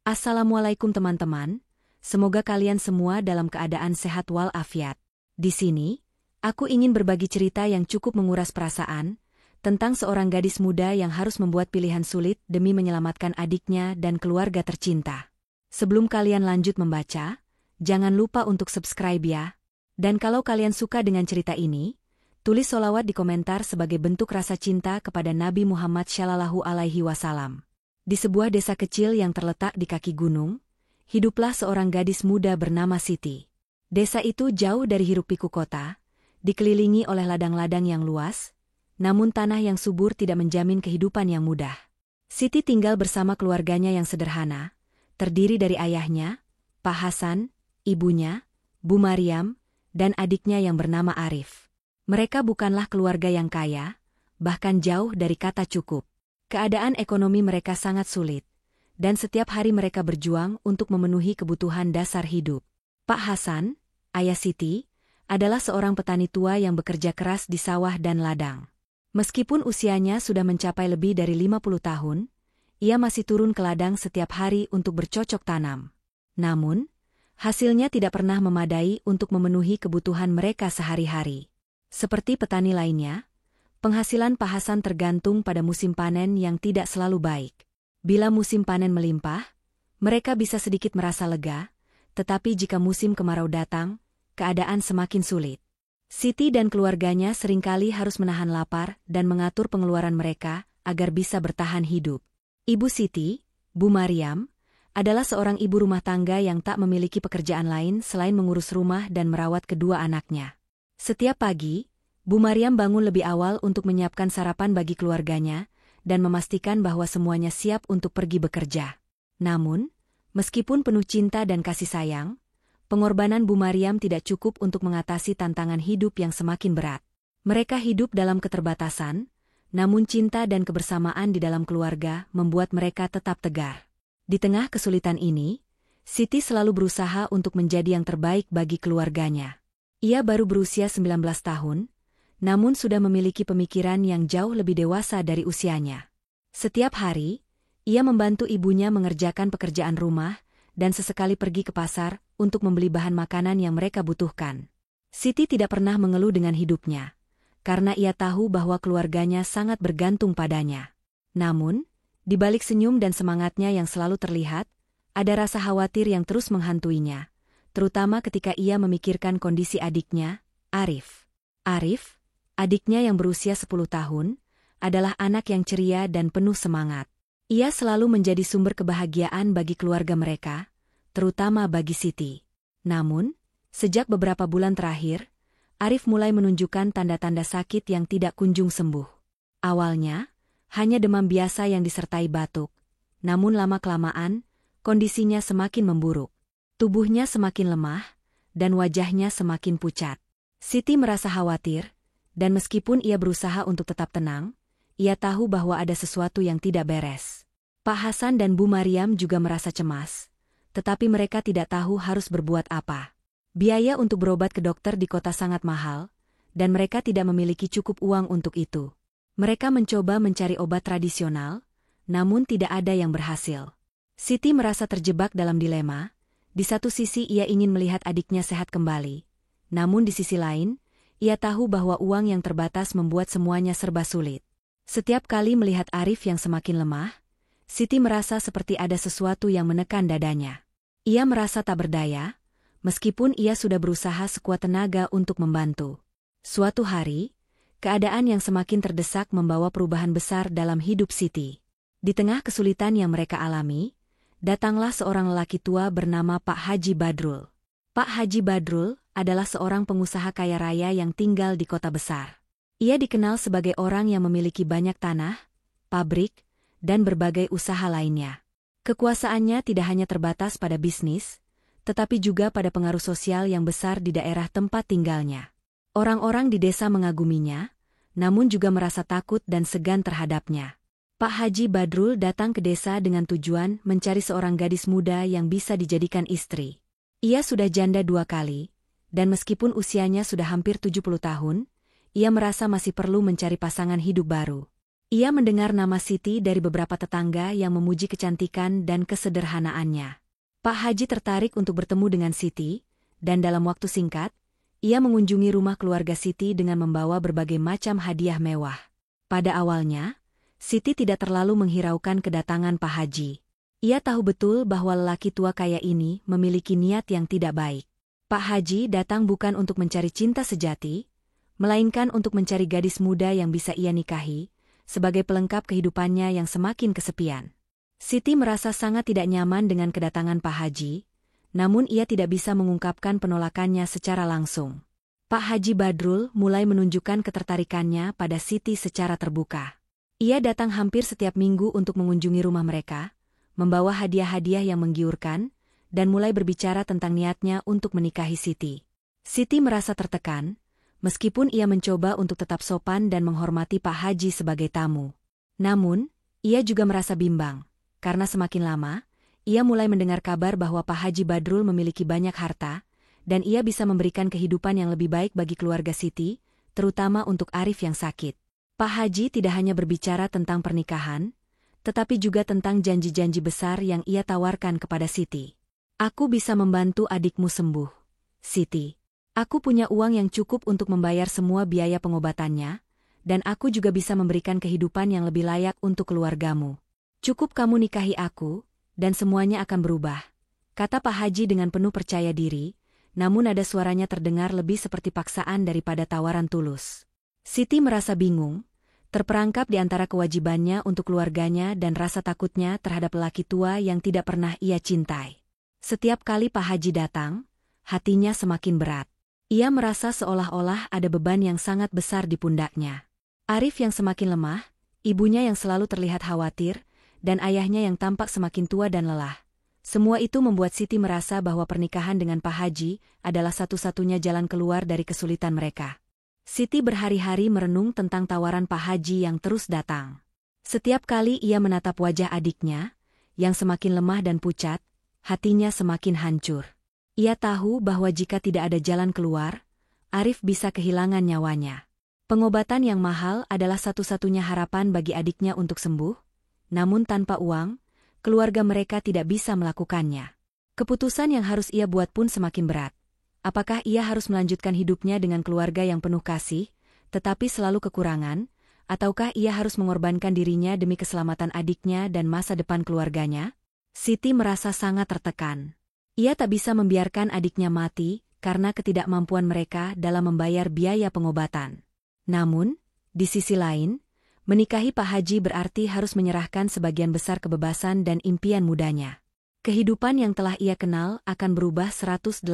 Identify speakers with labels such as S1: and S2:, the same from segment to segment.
S1: Assalamualaikum teman-teman, semoga kalian semua dalam keadaan sehat walafiat. Di sini, aku ingin berbagi cerita yang cukup menguras perasaan, tentang seorang gadis muda yang harus membuat pilihan sulit demi menyelamatkan adiknya dan keluarga tercinta. Sebelum kalian lanjut membaca, jangan lupa untuk subscribe ya. Dan kalau kalian suka dengan cerita ini, tulis sholawat di komentar sebagai bentuk rasa cinta kepada Nabi Muhammad SAW. Di sebuah desa kecil yang terletak di kaki gunung, hiduplah seorang gadis muda bernama Siti. Desa itu jauh dari hiruk-pikuk kota, dikelilingi oleh ladang-ladang yang luas, namun tanah yang subur tidak menjamin kehidupan yang mudah. Siti tinggal bersama keluarganya yang sederhana, terdiri dari ayahnya, Pak Hasan, ibunya, Bu Maryam, dan adiknya yang bernama Arif. Mereka bukanlah keluarga yang kaya, bahkan jauh dari kata cukup. Keadaan ekonomi mereka sangat sulit, dan setiap hari mereka berjuang untuk memenuhi kebutuhan dasar hidup. Pak Hasan, ayah Siti, adalah seorang petani tua yang bekerja keras di sawah dan ladang. Meskipun usianya sudah mencapai lebih dari 50 tahun, ia masih turun ke ladang setiap hari untuk bercocok tanam. Namun, hasilnya tidak pernah memadai untuk memenuhi kebutuhan mereka sehari-hari. Seperti petani lainnya, penghasilan Pak Hasan tergantung pada musim panen yang tidak selalu baik. Bila musim panen melimpah, mereka bisa sedikit merasa lega, tetapi jika musim kemarau datang, keadaan semakin sulit. Siti dan keluarganya seringkali harus menahan lapar dan mengatur pengeluaran mereka agar bisa bertahan hidup. Ibu Siti, Bu Maryam, adalah seorang ibu rumah tangga yang tak memiliki pekerjaan lain selain mengurus rumah dan merawat kedua anaknya. Setiap pagi, Bu Maryam bangun lebih awal untuk menyiapkan sarapan bagi keluarganya dan memastikan bahwa semuanya siap untuk pergi bekerja. Namun, meskipun penuh cinta dan kasih sayang, pengorbanan Bu Maryam tidak cukup untuk mengatasi tantangan hidup yang semakin berat. Mereka hidup dalam keterbatasan, namun cinta dan kebersamaan di dalam keluarga membuat mereka tetap tegar. Di tengah kesulitan ini, Siti selalu berusaha untuk menjadi yang terbaik bagi keluarganya. Ia baru berusia 19 tahun, namun sudah memiliki pemikiran yang jauh lebih dewasa dari usianya. Setiap hari, ia membantu ibunya mengerjakan pekerjaan rumah dan sesekali pergi ke pasar untuk membeli bahan makanan yang mereka butuhkan. Siti tidak pernah mengeluh dengan hidupnya, karena ia tahu bahwa keluarganya sangat bergantung padanya. Namun, di balik senyum dan semangatnya yang selalu terlihat, ada rasa khawatir yang terus menghantuinya, terutama ketika ia memikirkan kondisi adiknya, Arif. Arif, adiknya yang berusia 10 tahun, adalah anak yang ceria dan penuh semangat. Ia selalu menjadi sumber kebahagiaan bagi keluarga mereka, terutama bagi Siti. Namun, sejak beberapa bulan terakhir, Arif mulai menunjukkan tanda-tanda sakit yang tidak kunjung sembuh. Awalnya, hanya demam biasa yang disertai batuk, namun lama-kelamaan, kondisinya semakin memburuk. Tubuhnya semakin lemah, dan wajahnya semakin pucat. Siti merasa khawatir, dan meskipun ia berusaha untuk tetap tenang, ia tahu bahwa ada sesuatu yang tidak beres. Pak Hasan dan Bu Maryam juga merasa cemas, tetapi mereka tidak tahu harus berbuat apa. Biaya untuk berobat ke dokter di kota sangat mahal, dan mereka tidak memiliki cukup uang untuk itu. Mereka mencoba mencari obat tradisional, namun tidak ada yang berhasil. Siti merasa terjebak dalam dilema. Di satu sisi ia ingin melihat adiknya sehat kembali, namun di sisi lain, ia tahu bahwa uang yang terbatas membuat semuanya serba sulit. Setiap kali melihat Arif yang semakin lemah, Siti merasa seperti ada sesuatu yang menekan dadanya. Ia merasa tak berdaya, meskipun ia sudah berusaha sekuat tenaga untuk membantu. Suatu hari, keadaan yang semakin terdesak membawa perubahan besar dalam hidup Siti. Di tengah kesulitan yang mereka alami, datanglah seorang lelaki tua bernama Pak Haji Badrul. Pak Haji Badrul adalah seorang pengusaha kaya raya yang tinggal di kota besar. Ia dikenal sebagai orang yang memiliki banyak tanah, pabrik, dan berbagai usaha lainnya. Kekuasaannya tidak hanya terbatas pada bisnis, tetapi juga pada pengaruh sosial yang besar di daerah tempat tinggalnya. Orang-orang di desa mengaguminya, namun juga merasa takut dan segan terhadapnya. Pak Haji Badrul datang ke desa dengan tujuan mencari seorang gadis muda yang bisa dijadikan istri. Ia sudah janda 2 kali, dan meskipun usianya sudah hampir 70 tahun, ia merasa masih perlu mencari pasangan hidup baru. Ia mendengar nama Siti dari beberapa tetangga yang memuji kecantikan dan kesederhanaannya. Pak Haji tertarik untuk bertemu dengan Siti, dan dalam waktu singkat, ia mengunjungi rumah keluarga Siti dengan membawa berbagai macam hadiah mewah. Pada awalnya, Siti tidak terlalu menghiraukan kedatangan Pak Haji. Ia tahu betul bahwa lelaki tua kaya ini memiliki niat yang tidak baik. Pak Haji datang bukan untuk mencari cinta sejati, melainkan untuk mencari gadis muda yang bisa ia nikahi, sebagai pelengkap kehidupannya yang semakin kesepian. Siti merasa sangat tidak nyaman dengan kedatangan Pak Haji, namun ia tidak bisa mengungkapkan penolakannya secara langsung. Pak Haji Badrul mulai menunjukkan ketertarikannya pada Siti secara terbuka. Ia datang hampir setiap minggu untuk mengunjungi rumah mereka, membawa hadiah-hadiah yang menggiurkan, dan mulai berbicara tentang niatnya untuk menikahi Siti. Siti merasa tertekan, meskipun ia mencoba untuk tetap sopan dan menghormati Pak Haji sebagai tamu. Namun, ia juga merasa bimbang, karena semakin lama, ia mulai mendengar kabar bahwa Pak Haji Badrul memiliki banyak harta, dan ia bisa memberikan kehidupan yang lebih baik bagi keluarga Siti, terutama untuk Arif yang sakit. Pak Haji tidak hanya berbicara tentang pernikahan, tetapi juga tentang janji-janji besar yang ia tawarkan kepada Siti. Aku bisa membantu adikmu sembuh, Siti. Aku punya uang yang cukup untuk membayar semua biaya pengobatannya, dan aku juga bisa memberikan kehidupan yang lebih layak untuk keluargamu. Cukup kamu nikahi aku, dan semuanya akan berubah, kata Pak Haji dengan penuh percaya diri, namun ada suaranya terdengar lebih seperti paksaan daripada tawaran tulus. Siti merasa bingung, terperangkap di antara kewajibannya untuk keluarganya dan rasa takutnya terhadap lelaki tua yang tidak pernah ia cintai. Setiap kali Pak Haji datang, hatinya semakin berat. Ia merasa seolah-olah ada beban yang sangat besar di pundaknya. Arif yang semakin lemah, ibunya yang selalu terlihat khawatir, dan ayahnya yang tampak semakin tua dan lelah. Semua itu membuat Siti merasa bahwa pernikahan dengan Pak Haji adalah satu-satunya jalan keluar dari kesulitan mereka. Siti berhari-hari merenung tentang tawaran Pak Haji yang terus datang. Setiap kali ia menatap wajah adiknya, yang semakin lemah dan pucat, hatinya semakin hancur. Ia tahu bahwa jika tidak ada jalan keluar, Arif bisa kehilangan nyawanya. Pengobatan yang mahal adalah satu-satunya harapan bagi adiknya untuk sembuh, namun tanpa uang, keluarga mereka tidak bisa melakukannya. Keputusan yang harus ia buat pun semakin berat. Apakah ia harus melanjutkan hidupnya dengan keluarga yang penuh kasih, tetapi selalu kekurangan, ataukah ia harus mengorbankan dirinya demi keselamatan adiknya dan masa depan keluarganya? Siti merasa sangat tertekan. Ia tak bisa membiarkan adiknya mati karena ketidakmampuan mereka dalam membayar biaya pengobatan. Namun, di sisi lain, menikahi Pak Haji berarti harus menyerahkan sebagian besar kebebasan dan impian mudanya. Kehidupan yang telah ia kenal akan berubah 180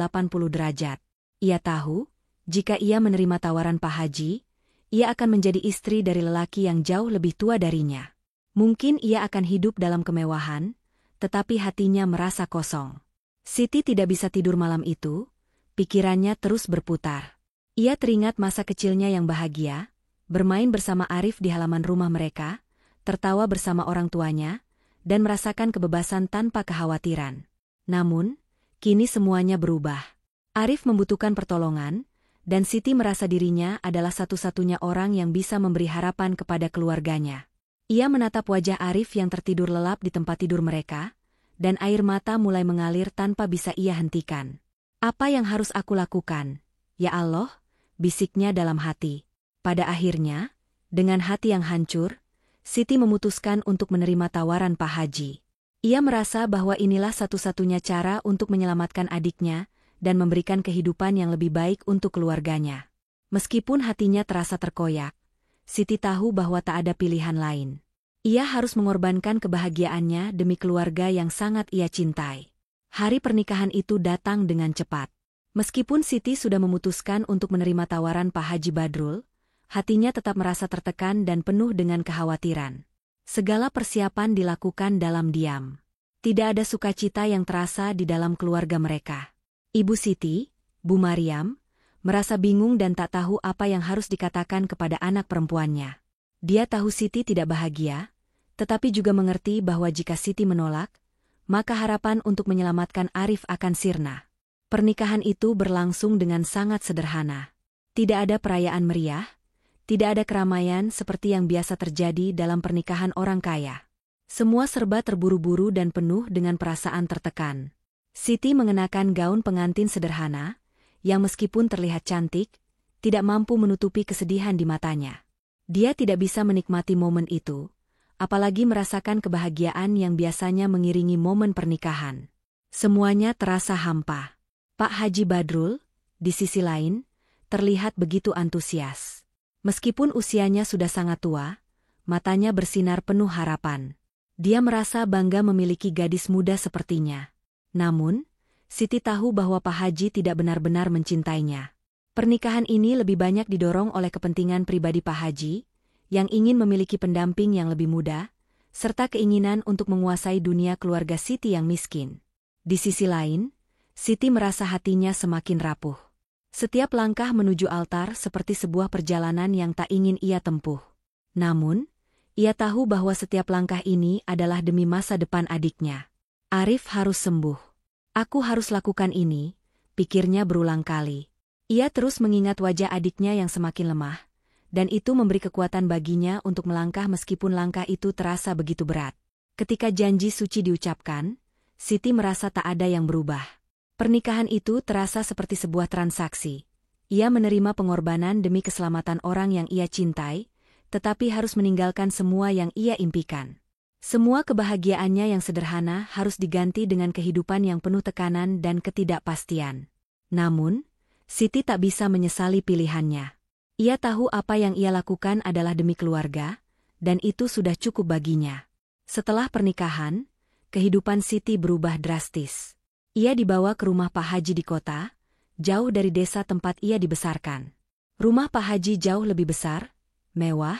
S1: derajat. Ia tahu, jika ia menerima tawaran Pak Haji, ia akan menjadi istri dari lelaki yang jauh lebih tua darinya. Mungkin ia akan hidup dalam kemewahan, tetapi hatinya merasa kosong. Siti tidak bisa tidur malam itu, pikirannya terus berputar. Ia teringat masa kecilnya yang bahagia, bermain bersama Arif di halaman rumah mereka, tertawa bersama orang tuanya, dan merasakan kebebasan tanpa kekhawatiran. Namun, kini semuanya berubah. Arif membutuhkan pertolongan, dan Siti merasa dirinya adalah satu-satunya orang yang bisa memberi harapan kepada keluarganya. Ia menatap wajah Arif yang tertidur lelap di tempat tidur mereka, dan air mata mulai mengalir tanpa bisa ia hentikan. Apa yang harus aku lakukan? Ya Allah, bisiknya dalam hati. Pada akhirnya, dengan hati yang hancur, Siti memutuskan untuk menerima tawaran Pak Haji. Ia merasa bahwa inilah satu-satunya cara untuk menyelamatkan adiknya dan memberikan kehidupan yang lebih baik untuk keluarganya. Meskipun hatinya terasa terkoyak, Siti tahu bahwa tak ada pilihan lain. Ia harus mengorbankan kebahagiaannya demi keluarga yang sangat ia cintai. Hari pernikahan itu datang dengan cepat. Meskipun Siti sudah memutuskan untuk menerima tawaran Pak Haji Badrul, hatinya tetap merasa tertekan dan penuh dengan kekhawatiran. Segala persiapan dilakukan dalam diam. Tidak ada sukacita yang terasa di dalam keluarga mereka. Ibu Siti, Bu Mariam, merasa bingung dan tak tahu apa yang harus dikatakan kepada anak perempuannya. Dia tahu Siti tidak bahagia, tetapi juga mengerti bahwa jika Siti menolak, maka harapan untuk menyelamatkan Arif akan sirna. Pernikahan itu berlangsung dengan sangat sederhana. Tidak ada perayaan meriah, Tidak ada keramaian seperti yang biasa terjadi dalam pernikahan orang kaya. Semua serba terburu-buru dan penuh dengan perasaan tertekan. Siti mengenakan gaun pengantin sederhana, yang meskipun terlihat cantik, tidak mampu menutupi kesedihan di matanya. Dia tidak bisa menikmati momen itu, apalagi merasakan kebahagiaan yang biasanya mengiringi momen pernikahan. Semuanya terasa hampa. Pak Haji Badrul, di sisi lain, terlihat begitu antusias. Meskipun usianya sudah sangat tua, matanya bersinar penuh harapan. Dia merasa bangga memiliki gadis muda sepertinya. Namun, Siti tahu bahwa Pak Haji tidak benar-benar mencintainya. Pernikahan ini lebih banyak didorong oleh kepentingan pribadi Pak Haji, yang ingin memiliki pendamping yang lebih muda, serta keinginan untuk menguasai dunia keluarga Siti yang miskin. Di sisi lain, Siti merasa hatinya semakin rapuh. Setiap langkah menuju altar seperti sebuah perjalanan yang tak ingin ia tempuh. Namun, ia tahu bahwa setiap langkah ini adalah demi masa depan adiknya. Arif harus sembuh. Aku harus lakukan ini, pikirnya berulang kali. Ia terus mengingat wajah adiknya yang semakin lemah, dan itu memberi kekuatan baginya untuk melangkah meskipun langkah itu terasa begitu berat. Ketika janji suci diucapkan, Siti merasa tak ada yang berubah. Pernikahan itu terasa seperti sebuah transaksi. Ia menerima pengorbanan demi keselamatan orang yang ia cintai, tetapi harus meninggalkan semua yang ia impikan. Semua kebahagiaannya yang sederhana harus diganti dengan kehidupan yang penuh tekanan dan ketidakpastian. Namun, Siti tak bisa menyesali pilihannya. Ia tahu apa yang ia lakukan adalah demi keluarga, dan itu sudah cukup baginya. Setelah pernikahan, kehidupan Siti berubah drastis. Ia dibawa ke rumah Pak Haji di kota, jauh dari desa tempat ia dibesarkan. Rumah Pak Haji jauh lebih besar, mewah,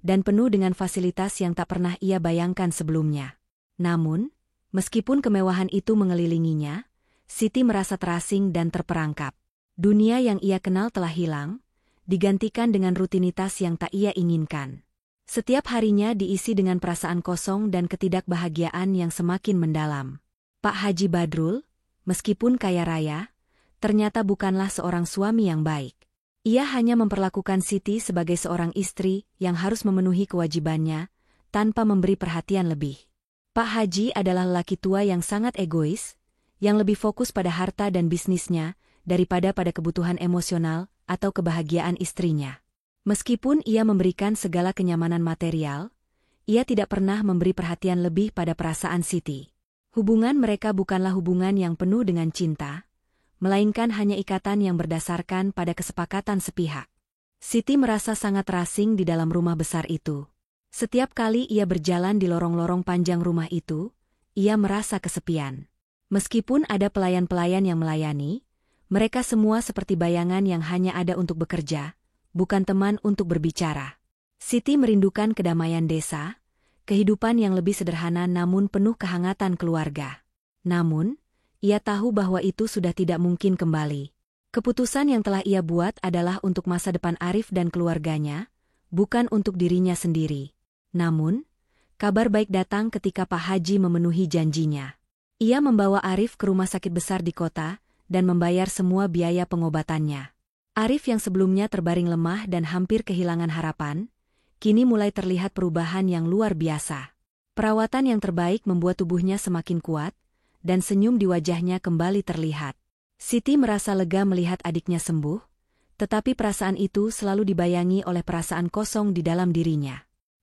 S1: dan penuh dengan fasilitas yang tak pernah ia bayangkan sebelumnya. Namun, meskipun kemewahan itu mengelilinginya, Siti merasa terasing dan terperangkap. Dunia yang ia kenal telah hilang, digantikan dengan rutinitas yang tak ia inginkan. Setiap harinya diisi dengan perasaan kosong dan ketidakbahagiaan yang semakin mendalam. Pak Haji Badrul, meskipun kaya raya, ternyata bukanlah seorang suami yang baik. Ia hanya memperlakukan Siti sebagai seorang istri yang harus memenuhi kewajibannya, tanpa memberi perhatian lebih. Pak Haji adalah lelaki tua yang sangat egois, yang lebih fokus pada harta dan bisnisnya, daripada pada kebutuhan emosional atau kebahagiaan istrinya. Meskipun ia memberikan segala kenyamanan material, ia tidak pernah memberi perhatian lebih pada perasaan Siti. Hubungan mereka bukanlah hubungan yang penuh dengan cinta, melainkan hanya ikatan yang berdasarkan pada kesepakatan sepihak. Siti merasa sangat terasing di dalam rumah besar itu. Setiap kali ia berjalan di lorong-lorong panjang rumah itu, ia merasa kesepian. Meskipun ada pelayan-pelayan yang melayani, mereka semua seperti bayangan yang hanya ada untuk bekerja, bukan teman untuk berbicara. Siti merindukan kedamaian desa, kehidupan yang lebih sederhana namun penuh kehangatan keluarga. Namun, ia tahu bahwa itu sudah tidak mungkin kembali. Keputusan yang telah ia buat adalah untuk masa depan Arif dan keluarganya, bukan untuk dirinya sendiri. Namun, kabar baik datang ketika Pak Haji memenuhi janjinya. Ia membawa Arif ke rumah sakit besar di kota, dan membayar semua biaya pengobatannya. Arif yang sebelumnya terbaring lemah dan hampir kehilangan harapan, kini mulai terlihat perubahan yang luar biasa. Perawatan yang terbaik membuat tubuhnya semakin kuat, dan senyum di wajahnya kembali terlihat. Siti merasa lega melihat adiknya sembuh, tetapi perasaan itu selalu dibayangi oleh perasaan kosong di dalam dirinya.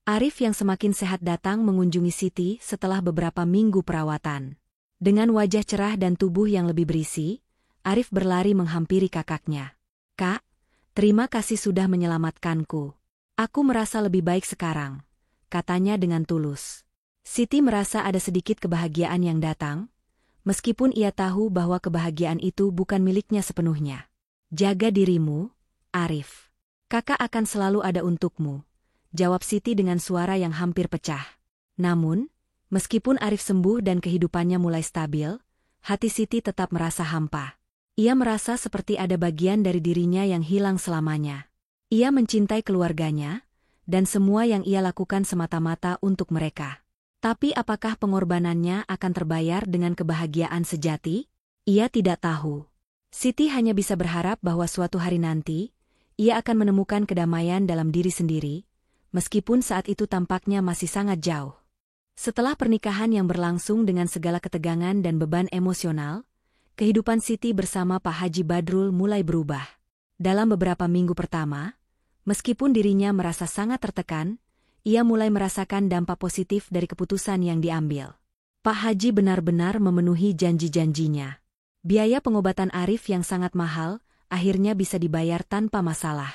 S1: Arif yang semakin sehat datang mengunjungi Siti setelah beberapa minggu perawatan. Dengan wajah cerah dan tubuh yang lebih berisi, Arif berlari menghampiri kakaknya. "Kak, terima kasih sudah menyelamatkanku. Aku merasa lebih baik sekarang," katanya dengan tulus. Siti merasa ada sedikit kebahagiaan yang datang, meskipun ia tahu bahwa kebahagiaan itu bukan miliknya sepenuhnya. "Jaga dirimu, Arif. Kakak akan selalu ada untukmu," jawab Siti dengan suara yang hampir pecah. Namun, meskipun Arif sembuh dan kehidupannya mulai stabil, hati Siti tetap merasa hampa. Ia merasa seperti ada bagian dari dirinya yang hilang selamanya. Ia mencintai keluarganya, dan semua yang ia lakukan semata-mata untuk mereka. Tapi apakah pengorbanannya akan terbayar dengan kebahagiaan sejati? Ia tidak tahu. Siti hanya bisa berharap bahwa suatu hari nanti, ia akan menemukan kedamaian dalam diri sendiri, meskipun saat itu tampaknya masih sangat jauh. Setelah pernikahan yang berlangsung dengan segala ketegangan dan beban emosional, kehidupan Siti bersama Pak Haji Badrul mulai berubah. Dalam beberapa minggu pertama, meskipun dirinya merasa sangat tertekan, ia mulai merasakan dampak positif dari keputusan yang diambil. Pak Haji benar-benar memenuhi janji-janjinya. Biaya pengobatan Arif yang sangat mahal, akhirnya bisa dibayar tanpa masalah.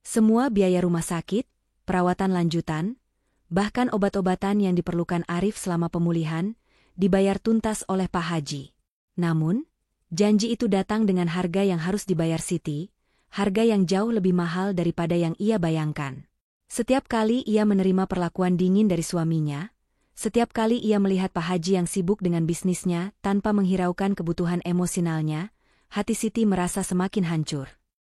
S1: Semua biaya rumah sakit, perawatan lanjutan, bahkan obat-obatan yang diperlukan Arif selama pemulihan, dibayar tuntas oleh Pak Haji. Namun, janji itu datang dengan harga yang harus dibayar Siti, harga yang jauh lebih mahal daripada yang ia bayangkan. Setiap kali ia menerima perlakuan dingin dari suaminya, setiap kali ia melihat Pak Haji yang sibuk dengan bisnisnya tanpa menghiraukan kebutuhan emosionalnya, hati Siti merasa semakin hancur.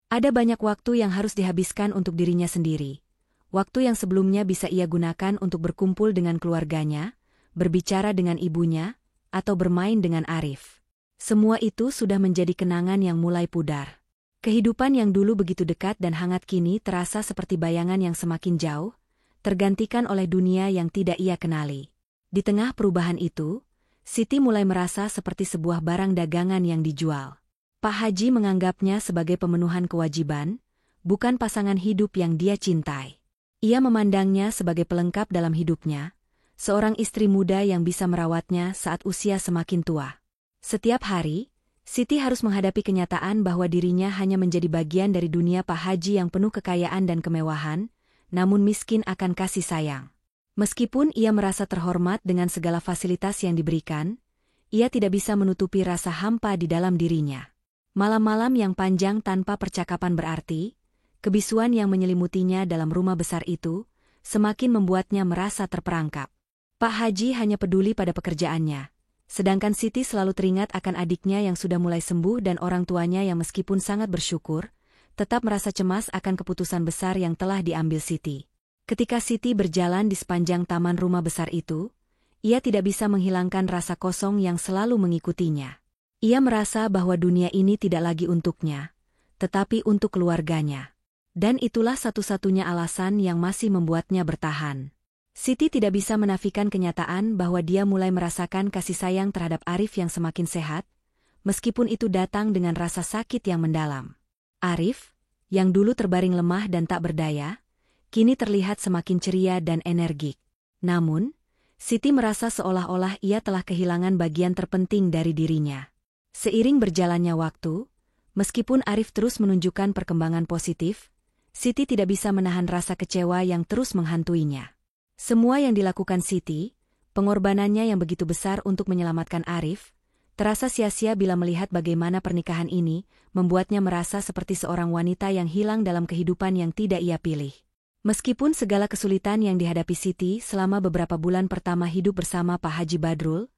S1: Ada banyak waktu yang harus dihabiskan untuk dirinya sendiri. Waktu yang sebelumnya bisa ia gunakan untuk berkumpul dengan keluarganya, berbicara dengan ibunya, atau bermain dengan Arif. Semua itu sudah menjadi kenangan yang mulai pudar. Kehidupan yang dulu begitu dekat dan hangat kini terasa seperti bayangan yang semakin jauh, tergantikan oleh dunia yang tidak ia kenali. Di tengah perubahan itu, Siti mulai merasa seperti sebuah barang dagangan yang dijual. Pak Haji menganggapnya sebagai pemenuhan kewajiban, bukan pasangan hidup yang dia cintai. Ia memandangnya sebagai pelengkap dalam hidupnya, seorang istri muda yang bisa merawatnya saat usia semakin tua. Setiap hari, Siti harus menghadapi kenyataan bahwa dirinya hanya menjadi bagian dari dunia Pak Haji yang penuh kekayaan dan kemewahan, namun miskin akan kasih sayang. Meskipun ia merasa terhormat dengan segala fasilitas yang diberikan, ia tidak bisa menutupi rasa hampa di dalam dirinya. Malam-malam yang panjang tanpa percakapan berarti, kebisuan yang menyelimutinya dalam rumah besar itu, semakin membuatnya merasa terperangkap. Pak Haji hanya peduli pada pekerjaannya, sedangkan Siti selalu teringat akan adiknya yang sudah mulai sembuh dan orang tuanya yang meskipun sangat bersyukur, tetap merasa cemas akan keputusan besar yang telah diambil Siti. Ketika Siti berjalan di sepanjang taman rumah besar itu, ia tidak bisa menghilangkan rasa kosong yang selalu mengikutinya. Ia merasa bahwa dunia ini tidak lagi untuknya, tetapi untuk keluarganya. Dan itulah satu-satunya alasan yang masih membuatnya bertahan. Siti tidak bisa menafikan kenyataan bahwa dia mulai merasakan kasih sayang terhadap Arif yang semakin sehat, meskipun itu datang dengan rasa sakit yang mendalam. Arif, yang dulu terbaring lemah dan tak berdaya, kini terlihat semakin ceria dan energik. Namun, Siti merasa seolah-olah ia telah kehilangan bagian terpenting dari dirinya. Seiring berjalannya waktu, meskipun Arif terus menunjukkan perkembangan positif, Siti tidak bisa menahan rasa kecewa yang terus menghantuinya. Semua yang dilakukan Siti, pengorbanannya yang begitu besar untuk menyelamatkan Arif, terasa sia-sia bila melihat bagaimana pernikahan ini membuatnya merasa seperti seorang wanita yang hilang dalam kehidupan yang tidak ia pilih. Meskipun segala kesulitan yang dihadapi Siti selama beberapa bulan pertama hidup bersama Pak Haji Badrul,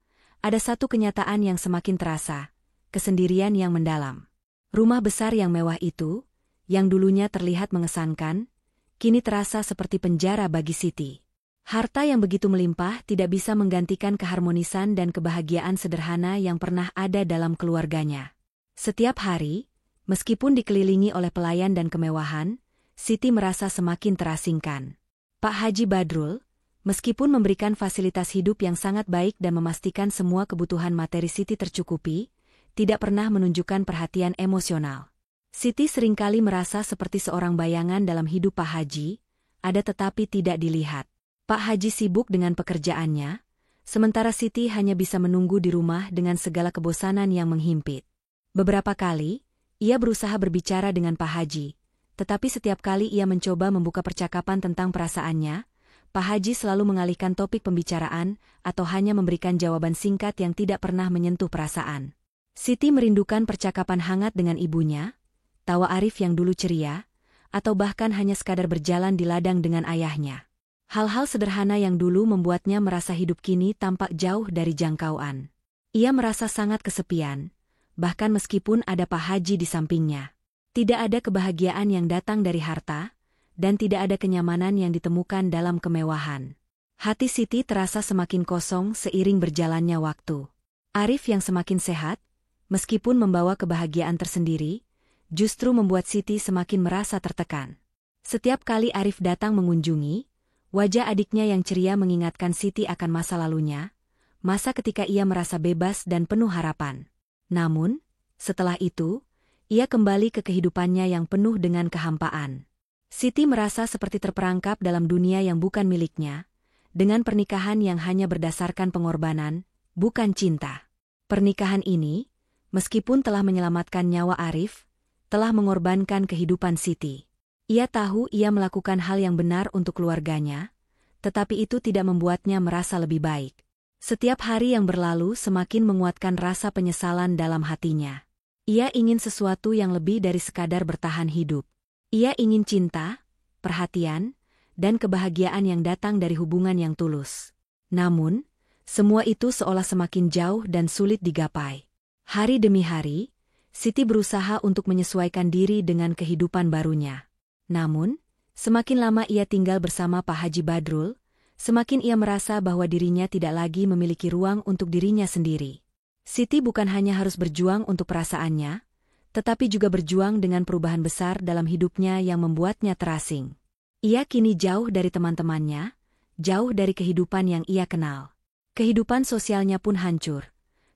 S1: ada satu kenyataan yang semakin terasa, kesendirian yang mendalam. Rumah besar yang mewah itu, yang dulunya terlihat mengesankan, kini terasa seperti penjara bagi Siti. Harta yang begitu melimpah tidak bisa menggantikan keharmonisan dan kebahagiaan sederhana yang pernah ada dalam keluarganya. Setiap hari, meskipun dikelilingi oleh pelayan dan kemewahan, Siti merasa semakin terasingkan. Pak Haji Badrul, meskipun memberikan fasilitas hidup yang sangat baik dan memastikan semua kebutuhan materi Siti tercukupi, tidak pernah menunjukkan perhatian emosional. Siti seringkali merasa seperti seorang bayangan dalam hidup Pak Haji, ada tetapi tidak dilihat. Pak Haji sibuk dengan pekerjaannya, sementara Siti hanya bisa menunggu di rumah dengan segala kebosanan yang menghimpit. Beberapa kali, ia berusaha berbicara dengan Pak Haji, tetapi setiap kali ia mencoba membuka percakapan tentang perasaannya, Pak Haji selalu mengalihkan topik pembicaraan atau hanya memberikan jawaban singkat yang tidak pernah menyentuh perasaan. Siti merindukan percakapan hangat dengan ibunya, tawa Arif yang dulu ceria, atau bahkan hanya sekadar berjalan di ladang dengan ayahnya. Hal-hal sederhana yang dulu membuatnya merasa hidup kini tampak jauh dari jangkauan. Ia merasa sangat kesepian, bahkan meskipun ada Pak Haji di sampingnya. Tidak ada kebahagiaan yang datang dari harta, dan tidak ada kenyamanan yang ditemukan dalam kemewahan. Hati Siti terasa semakin kosong seiring berjalannya waktu. Arif yang semakin sehat, meskipun membawa kebahagiaan tersendiri, justru membuat Siti semakin merasa tertekan. Setiap kali Arif datang mengunjungi, wajah adiknya yang ceria mengingatkan Siti akan masa lalunya, masa ketika ia merasa bebas dan penuh harapan. Namun, setelah itu, ia kembali ke kehidupannya yang penuh dengan kehampaan. Siti merasa seperti terperangkap dalam dunia yang bukan miliknya, dengan pernikahan yang hanya berdasarkan pengorbanan, bukan cinta. Pernikahan ini, meskipun telah menyelamatkan nyawa Arif, telah mengorbankan kehidupan Siti. Ia tahu ia melakukan hal yang benar untuk keluarganya, tetapi itu tidak membuatnya merasa lebih baik. Setiap hari yang berlalu semakin menguatkan rasa penyesalan dalam hatinya. Ia ingin sesuatu yang lebih dari sekadar bertahan hidup. Ia ingin cinta, perhatian, dan kebahagiaan yang datang dari hubungan yang tulus. Namun, semua itu seolah semakin jauh dan sulit digapai. Hari demi hari, Siti berusaha untuk menyesuaikan diri dengan kehidupan barunya. Namun, semakin lama ia tinggal bersama Pak Haji Badrul, semakin ia merasa bahwa dirinya tidak lagi memiliki ruang untuk dirinya sendiri. Siti bukan hanya harus berjuang untuk perasaannya, tetapi juga berjuang dengan perubahan besar dalam hidupnya yang membuatnya terasing. Ia kini jauh dari teman-temannya, jauh dari kehidupan yang ia kenal. Kehidupan sosialnya pun hancur,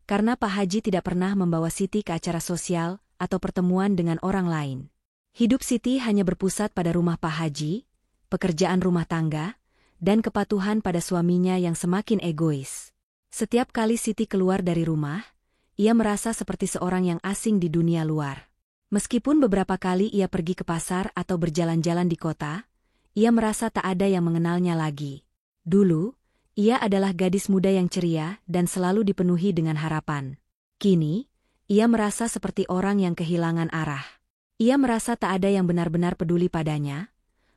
S1: karena Pak Haji tidak pernah membawa Siti ke acara sosial atau pertemuan dengan orang lain. Hidup Siti hanya berpusat pada rumah Pak Haji, pekerjaan rumah tangga, dan kepatuhan pada suaminya yang semakin egois. Setiap kali Siti keluar dari rumah, ia merasa seperti seorang yang asing di dunia luar. Meskipun beberapa kali ia pergi ke pasar atau berjalan-jalan di kota, ia merasa tak ada yang mengenalnya lagi. Dulu, ia adalah gadis muda yang ceria dan selalu dipenuhi dengan harapan. Kini, ia merasa seperti orang yang kehilangan arah. Ia merasa tak ada yang benar-benar peduli padanya,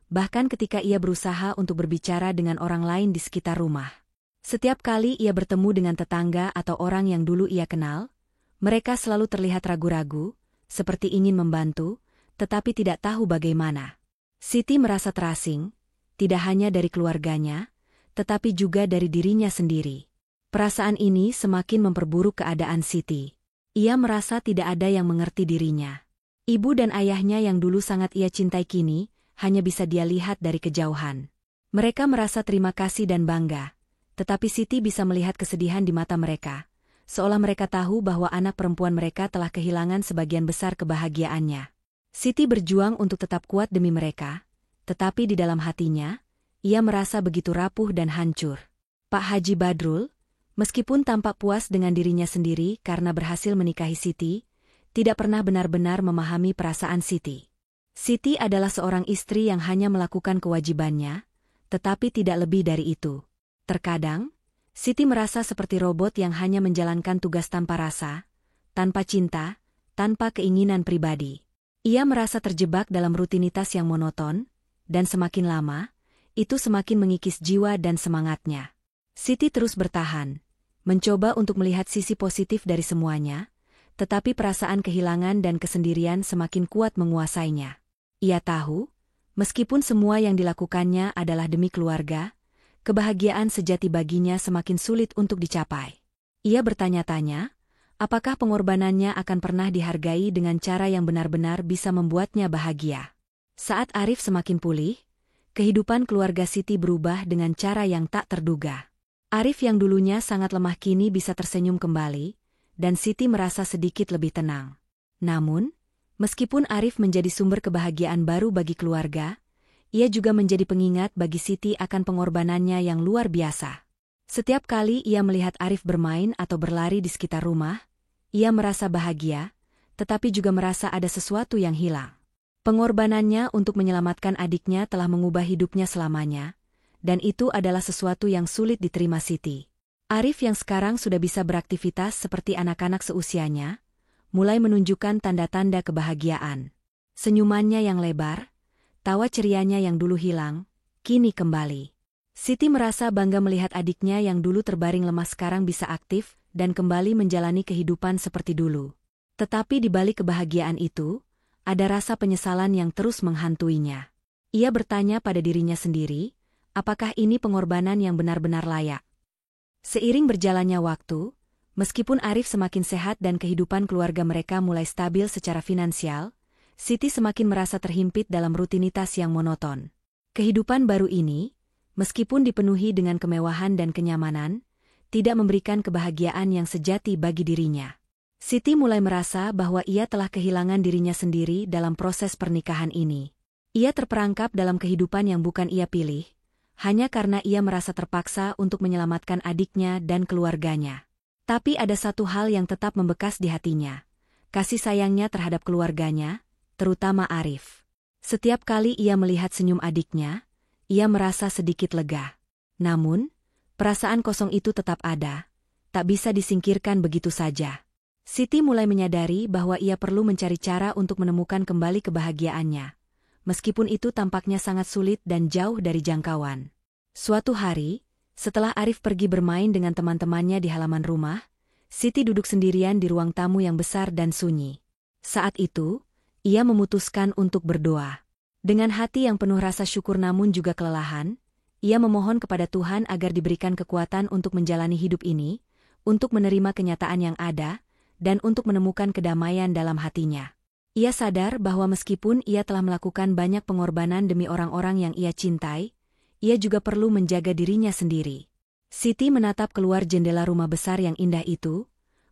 S1: bahkan ketika ia berusaha untuk berbicara dengan orang lain di sekitar rumah. Setiap kali ia bertemu dengan tetangga atau orang yang dulu ia kenal, mereka selalu terlihat ragu-ragu, seperti ingin membantu, tetapi tidak tahu bagaimana. Siti merasa terasing, tidak hanya dari keluarganya, tetapi juga dari dirinya sendiri. Perasaan ini semakin memperburuk keadaan Siti. Ia merasa tidak ada yang mengerti dirinya. Ibu dan ayahnya yang dulu sangat ia cintai kini, hanya bisa dia lihat dari kejauhan. Mereka merasa terima kasih dan bangga, tetapi Siti bisa melihat kesedihan di mata mereka, seolah mereka tahu bahwa anak perempuan mereka telah kehilangan sebagian besar kebahagiaannya. Siti berjuang untuk tetap kuat demi mereka, tetapi di dalam hatinya, ia merasa begitu rapuh dan hancur. Pak Haji Badrul, meskipun tampak puas dengan dirinya sendiri karena berhasil menikahi Siti, tidak pernah benar-benar memahami perasaan Siti. Siti adalah seorang istri yang hanya melakukan kewajibannya, tetapi tidak lebih dari itu. Terkadang, Siti merasa seperti robot yang hanya menjalankan tugas tanpa rasa, tanpa cinta, tanpa keinginan pribadi. Ia merasa terjebak dalam rutinitas yang monoton, dan semakin lama, itu semakin mengikis jiwa dan semangatnya. Siti terus bertahan, mencoba untuk melihat sisi positif dari semuanya, tetapi perasaan kehilangan dan kesendirian semakin kuat menguasainya. Ia tahu, meskipun semua yang dilakukannya adalah demi keluarga, kebahagiaan sejati baginya semakin sulit untuk dicapai. Ia bertanya-tanya, apakah pengorbanannya akan pernah dihargai dengan cara yang benar-benar bisa membuatnya bahagia. Saat Arif semakin pulih, kehidupan keluarga Siti berubah dengan cara yang tak terduga. Arif yang dulunya sangat lemah kini bisa tersenyum kembali, dan Siti merasa sedikit lebih tenang. Namun, meskipun Arif menjadi sumber kebahagiaan baru bagi keluarga, ia juga menjadi pengingat bagi Siti akan pengorbanannya yang luar biasa. Setiap kali ia melihat Arif bermain atau berlari di sekitar rumah, ia merasa bahagia, tetapi juga merasa ada sesuatu yang hilang. Pengorbanannya untuk menyelamatkan adiknya telah mengubah hidupnya selamanya, dan itu adalah sesuatu yang sulit diterima Siti. Arif yang sekarang sudah bisa beraktivitas seperti anak-anak seusianya, mulai menunjukkan tanda-tanda kebahagiaan. Senyumannya yang lebar, tawa cerianya yang dulu hilang, kini kembali. Siti merasa bangga melihat adiknya yang dulu terbaring lemah sekarang bisa aktif dan kembali menjalani kehidupan seperti dulu. Tetapi di balik kebahagiaan itu, ada rasa penyesalan yang terus menghantuinya. Ia bertanya pada dirinya sendiri, apakah ini pengorbanan yang benar-benar layak? Seiring berjalannya waktu, meskipun Arif semakin sehat dan kehidupan keluarga mereka mulai stabil secara finansial, Siti semakin merasa terhimpit dalam rutinitas yang monoton. Kehidupan baru ini, meskipun dipenuhi dengan kemewahan dan kenyamanan, tidak memberikan kebahagiaan yang sejati bagi dirinya. Siti mulai merasa bahwa ia telah kehilangan dirinya sendiri dalam proses pernikahan ini. Ia terperangkap dalam kehidupan yang bukan ia pilih, hanya karena ia merasa terpaksa untuk menyelamatkan adiknya dan keluarganya. Tapi ada satu hal yang tetap membekas di hatinya, kasih sayangnya terhadap keluarganya, terutama Arif. Setiap kali ia melihat senyum adiknya, ia merasa sedikit lega. Namun, perasaan kosong itu tetap ada, tak bisa disingkirkan begitu saja. Siti mulai menyadari bahwa ia perlu mencari cara untuk menemukan kembali kebahagiaannya, meskipun itu tampaknya sangat sulit dan jauh dari jangkauan. Suatu hari, setelah Arif pergi bermain dengan teman-temannya di halaman rumah, Siti duduk sendirian di ruang tamu yang besar dan sunyi. Saat itu, ia memutuskan untuk berdoa. Dengan hati yang penuh rasa syukur namun juga kelelahan, ia memohon kepada Tuhan agar diberikan kekuatan untuk menjalani hidup ini, untuk menerima kenyataan yang ada, dan untuk menemukan kedamaian dalam hatinya. Ia sadar bahwa meskipun ia telah melakukan banyak pengorbanan demi orang-orang yang ia cintai, ia juga perlu menjaga dirinya sendiri. Siti menatap keluar jendela rumah besar yang indah itu,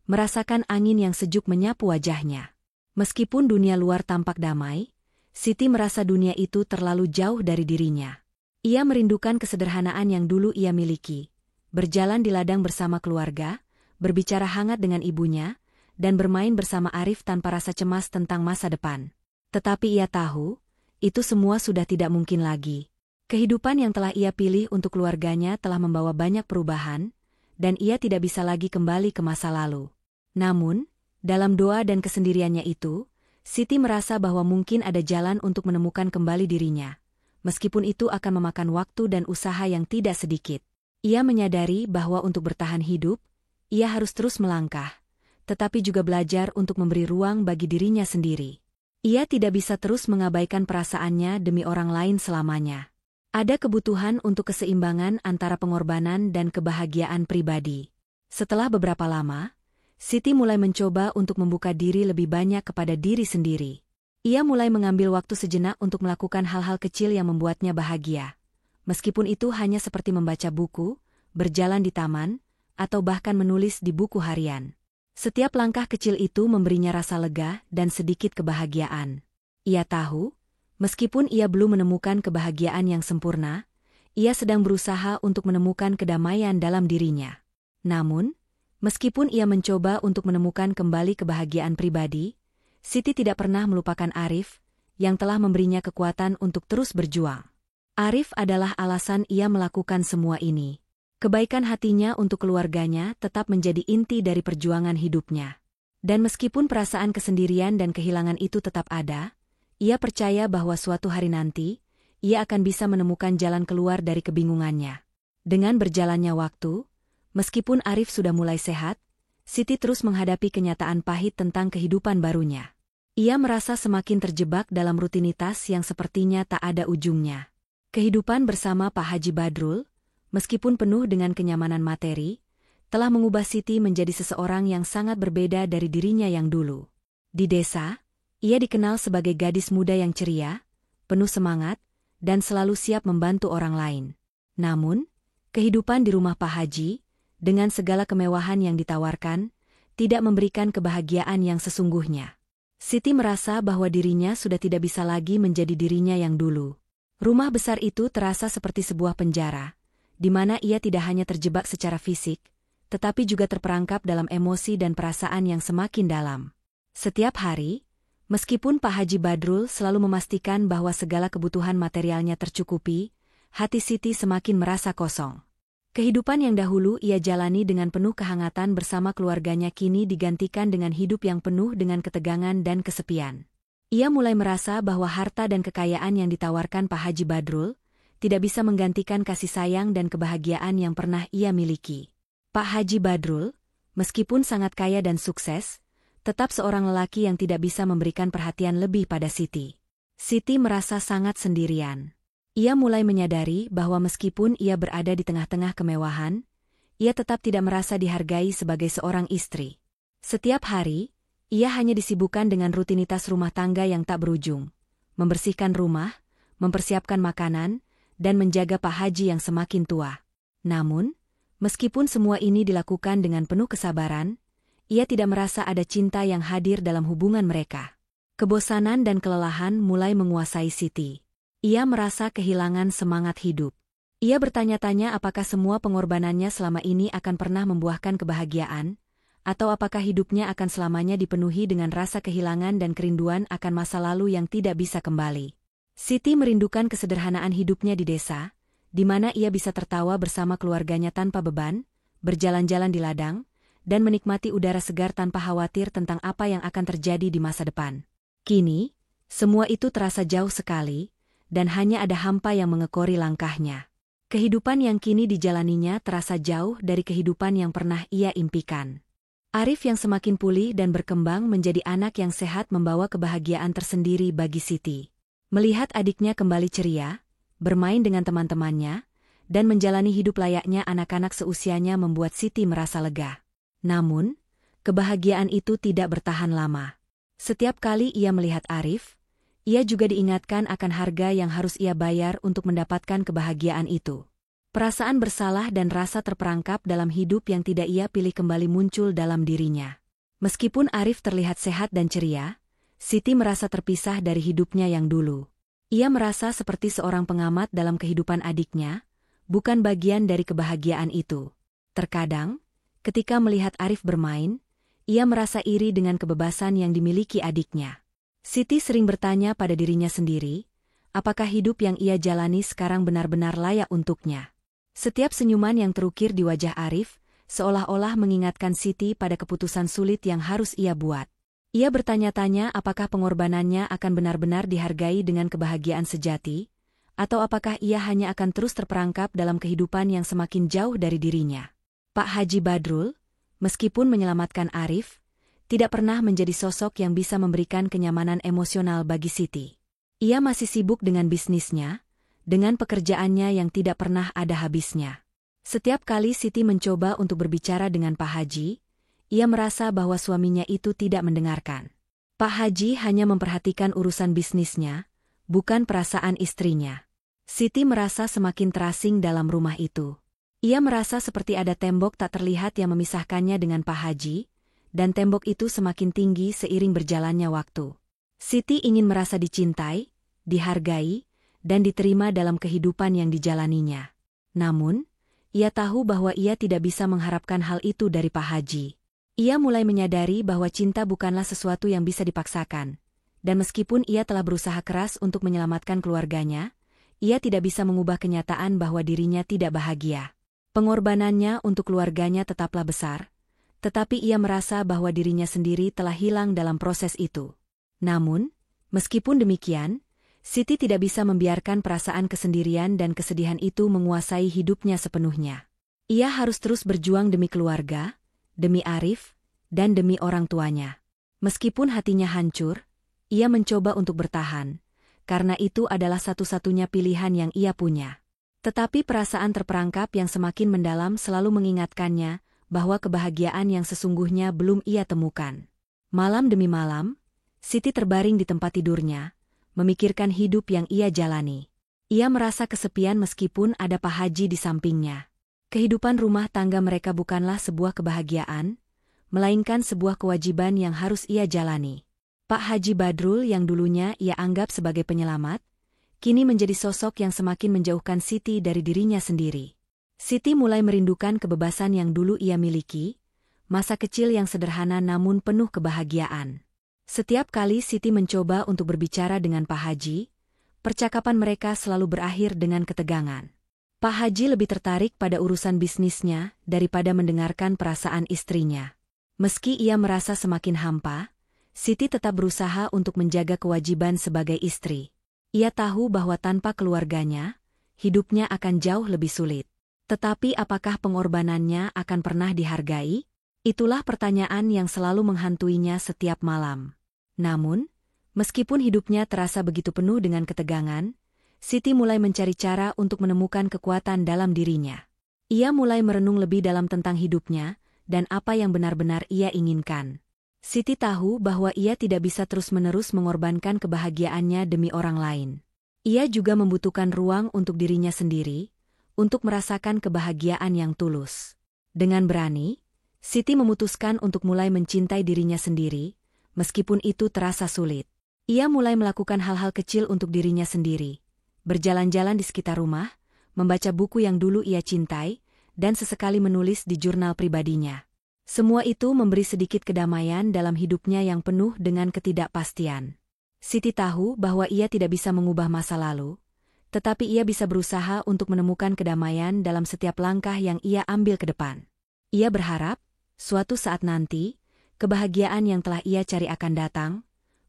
S1: merasakan angin yang sejuk menyapu wajahnya. Meskipun dunia luar tampak damai, Siti merasa dunia itu terlalu jauh dari dirinya. Ia merindukan kesederhanaan yang dulu ia miliki, berjalan di ladang bersama keluarga, berbicara hangat dengan ibunya, dan bermain bersama Arif tanpa rasa cemas tentang masa depan. Tetapi ia tahu, itu semua sudah tidak mungkin lagi. Kehidupan yang telah ia pilih untuk keluarganya telah membawa banyak perubahan, dan ia tidak bisa lagi kembali ke masa lalu. Namun, dalam doa dan kesendiriannya itu, Siti merasa bahwa mungkin ada jalan untuk menemukan kembali dirinya, meskipun itu akan memakan waktu dan usaha yang tidak sedikit. Ia menyadari bahwa untuk bertahan hidup, ia harus terus melangkah, tetapi juga belajar untuk memberi ruang bagi dirinya sendiri. Ia tidak bisa terus mengabaikan perasaannya demi orang lain selamanya. Ada kebutuhan untuk keseimbangan antara pengorbanan dan kebahagiaan pribadi. Setelah beberapa lama, Siti mulai mencoba untuk membuka diri lebih banyak kepada diri sendiri. Ia mulai mengambil waktu sejenak untuk melakukan hal-hal kecil yang membuatnya bahagia. Meskipun itu hanya seperti membaca buku, berjalan di taman, atau bahkan menulis di buku harian. Setiap langkah kecil itu memberinya rasa lega dan sedikit kebahagiaan. Ia tahu, meskipun ia belum menemukan kebahagiaan yang sempurna, ia sedang berusaha untuk menemukan kedamaian dalam dirinya. Namun, meskipun ia mencoba untuk menemukan kembali kebahagiaan pribadi, Siti tidak pernah melupakan Arif, yang telah memberinya kekuatan untuk terus berjuang. Arif adalah alasan ia melakukan semua ini. Kebaikan hatinya untuk keluarganya tetap menjadi inti dari perjuangan hidupnya. Dan meskipun perasaan kesendirian dan kehilangan itu tetap ada, ia percaya bahwa suatu hari nanti, ia akan bisa menemukan jalan keluar dari kebingungannya. Dengan berjalannya waktu, meskipun Arif sudah mulai sehat, Siti terus menghadapi kenyataan pahit tentang kehidupan barunya. Ia merasa semakin terjebak dalam rutinitas yang sepertinya tak ada ujungnya. Kehidupan bersama Pak Haji Badrul, meskipun penuh dengan kenyamanan materi, telah mengubah Siti menjadi seseorang yang sangat berbeda dari dirinya yang dulu. Di desa, ia dikenal sebagai gadis muda yang ceria, penuh semangat, dan selalu siap membantu orang lain. Namun, kehidupan di rumah Pak Haji, dengan segala kemewahan yang ditawarkan, tidak memberikan kebahagiaan yang sesungguhnya. Siti merasa bahwa dirinya sudah tidak bisa lagi menjadi dirinya yang dulu. Rumah besar itu terasa seperti sebuah penjara, di mana ia tidak hanya terjebak secara fisik, tetapi juga terperangkap dalam emosi dan perasaan yang semakin dalam. Setiap hari, meskipun Pak Haji Badrul selalu memastikan bahwa segala kebutuhan materialnya tercukupi, hati Siti semakin merasa kosong. Kehidupan yang dahulu ia jalani dengan penuh kehangatan bersama keluarganya kini digantikan dengan hidup yang penuh dengan ketegangan dan kesepian. Ia mulai merasa bahwa harta dan kekayaan yang ditawarkan Pak Haji Badrul tidak bisa menggantikan kasih sayang dan kebahagiaan yang pernah ia miliki. Pak Haji Badrul, meskipun sangat kaya dan sukses, tetap seorang lelaki yang tidak bisa memberikan perhatian lebih pada Siti. Siti merasa sangat sendirian. Ia mulai menyadari bahwa meskipun ia berada di tengah-tengah kemewahan, ia tetap tidak merasa dihargai sebagai seorang istri. Setiap hari, Ia hanya disibukkan dengan rutinitas rumah tangga yang tak berujung, membersihkan rumah, mempersiapkan makanan, dan menjaga Pak Haji yang semakin tua. Namun, meskipun semua ini dilakukan dengan penuh kesabaran, ia tidak merasa ada cinta yang hadir dalam hubungan mereka. Kebosanan dan kelelahan mulai menguasai Siti. Ia merasa kehilangan semangat hidup. Ia bertanya-tanya apakah semua pengorbanannya selama ini akan pernah membuahkan kebahagiaan, atau apakah hidupnya akan selamanya dipenuhi dengan rasa kehilangan dan kerinduan akan masa lalu yang tidak bisa kembali. Siti merindukan kesederhanaan hidupnya di desa, di mana ia bisa tertawa bersama keluarganya tanpa beban, berjalan-jalan di ladang, dan menikmati udara segar tanpa khawatir tentang apa yang akan terjadi di masa depan. Kini, semua itu terasa jauh sekali, dan hanya ada hampa yang mengekori langkahnya. Kehidupan yang kini dijalaninya terasa jauh dari kehidupan yang pernah ia impikan. Arif yang semakin pulih dan berkembang menjadi anak yang sehat membawa kebahagiaan tersendiri bagi Siti. Melihat adiknya kembali ceria, bermain dengan teman-temannya, dan menjalani hidup layaknya anak-anak seusianya membuat Siti merasa lega. Namun, kebahagiaan itu tidak bertahan lama. Setiap kali ia melihat Arif, ia juga diingatkan akan harga yang harus ia bayar untuk mendapatkan kebahagiaan itu. Perasaan bersalah dan rasa terperangkap dalam hidup yang tidak ia pilih kembali muncul dalam dirinya. Meskipun Arif terlihat sehat dan ceria, Siti merasa terpisah dari hidupnya yang dulu. Ia merasa seperti seorang pengamat dalam kehidupan adiknya, bukan bagian dari kebahagiaan itu. Terkadang, ketika melihat Arif bermain, ia merasa iri dengan kebebasan yang dimiliki adiknya. Siti sering bertanya pada dirinya sendiri, apakah hidup yang ia jalani sekarang benar-benar layak untuknya. Setiap senyuman yang terukir di wajah Arif, seolah-olah mengingatkan Siti pada keputusan sulit yang harus ia buat. Ia bertanya-tanya apakah pengorbanannya akan benar-benar dihargai dengan kebahagiaan sejati, atau apakah ia hanya akan terus terperangkap dalam kehidupan yang semakin jauh dari dirinya. Pak Haji Badrul, meskipun menyelamatkan Arif, tidak pernah menjadi sosok yang bisa memberikan kenyamanan emosional bagi Siti. Ia masih sibuk dengan bisnisnya, dengan pekerjaannya yang tidak pernah ada habisnya. Setiap kali Siti mencoba untuk berbicara dengan Pak Haji, ia merasa bahwa suaminya itu tidak mendengarkan. Pak Haji hanya memperhatikan urusan bisnisnya, bukan perasaan istrinya. Siti merasa semakin terasing dalam rumah itu. Ia merasa seperti ada tembok tak terlihat yang memisahkannya dengan Pak Haji, dan tembok itu semakin tinggi seiring berjalannya waktu. Siti ingin merasa dicintai, dihargai, dan diterima dalam kehidupan yang dijalaninya. Namun, ia tahu bahwa ia tidak bisa mengharapkan hal itu dari Pak Haji. Ia mulai menyadari bahwa cinta bukanlah sesuatu yang bisa dipaksakan, dan meskipun ia telah berusaha keras untuk menyelamatkan keluarganya, ia tidak bisa mengubah kenyataan bahwa dirinya tidak bahagia. Pengorbanannya untuk keluarganya tetaplah besar, tetapi ia merasa bahwa dirinya sendiri telah hilang dalam proses itu. Namun, meskipun demikian, Siti tidak bisa membiarkan perasaan kesendirian dan kesedihan itu menguasai hidupnya sepenuhnya. Ia harus terus berjuang demi keluarga, demi Arif, dan demi orang tuanya. Meskipun hatinya hancur, ia mencoba untuk bertahan, karena itu adalah satu-satunya pilihan yang ia punya. Tetapi perasaan terperangkap yang semakin mendalam selalu mengingatkannya bahwa kebahagiaan yang sesungguhnya belum ia temukan. Malam demi malam, Siti terbaring di tempat tidurnya, memikirkan hidup yang ia jalani. Ia merasa kesepian meskipun ada Pak Haji di sampingnya. Kehidupan rumah tangga mereka bukanlah sebuah kebahagiaan, melainkan sebuah kewajiban yang harus ia jalani. Pak Haji Badrul yang dulunya ia anggap sebagai penyelamat, kini menjadi sosok yang semakin menjauhkan Siti dari dirinya sendiri. Siti mulai merindukan kebebasan yang dulu ia miliki, masa kecil yang sederhana namun penuh kebahagiaan. Setiap kali Siti mencoba untuk berbicara dengan Pak Haji, percakapan mereka selalu berakhir dengan ketegangan. Pak Haji lebih tertarik pada urusan bisnisnya daripada mendengarkan perasaan istrinya. Meski ia merasa semakin hampa, Siti tetap berusaha untuk menjaga kewajiban sebagai istri. Ia tahu bahwa tanpa keluarganya, hidupnya akan jauh lebih sulit. Tetapi apakah pengorbanannya akan pernah dihargai? Itulah pertanyaan yang selalu menghantuinya setiap malam. Namun, meskipun hidupnya terasa begitu penuh dengan ketegangan, Siti mulai mencari cara untuk menemukan kekuatan dalam dirinya. Ia mulai merenung lebih dalam tentang hidupnya, dan apa yang benar-benar ia inginkan. Siti tahu bahwa ia tidak bisa terus-menerus mengorbankan kebahagiaannya demi orang lain. Ia juga membutuhkan ruang untuk dirinya sendiri, untuk merasakan kebahagiaan yang tulus. Dengan berani, Siti memutuskan untuk mulai mencintai dirinya sendiri, meskipun itu terasa sulit. Ia mulai melakukan hal-hal kecil untuk dirinya sendiri. Berjalan-jalan di sekitar rumah, membaca buku yang dulu ia cintai, dan sesekali menulis di jurnal pribadinya. Semua itu memberi sedikit kedamaian dalam hidupnya yang penuh dengan ketidakpastian. Siti tahu bahwa ia tidak bisa mengubah masa lalu, tetapi ia bisa berusaha untuk menemukan kedamaian dalam setiap langkah yang ia ambil ke depan. Ia berharap, suatu saat nanti, kebahagiaan yang telah ia cari akan datang,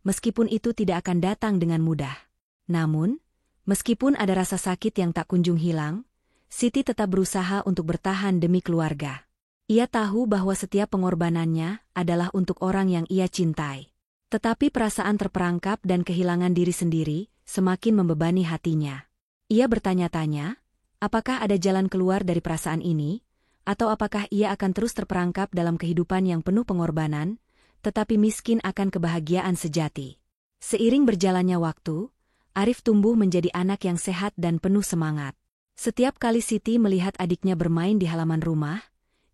S1: meskipun itu tidak akan datang dengan mudah. Namun, meskipun ada rasa sakit yang tak kunjung hilang, Siti tetap berusaha untuk bertahan demi keluarga. Ia tahu bahwa setiap pengorbanannya adalah untuk orang yang ia cintai. Tetapi perasaan terperangkap dan kehilangan diri sendiri semakin membebani hatinya. Ia bertanya-tanya, apakah ada jalan keluar dari perasaan ini, atau apakah ia akan terus terperangkap dalam kehidupan yang penuh pengorbanan, tetapi miskin akan kebahagiaan sejati. Seiring berjalannya waktu, Arif tumbuh menjadi anak yang sehat dan penuh semangat. Setiap kali Siti melihat adiknya bermain di halaman rumah,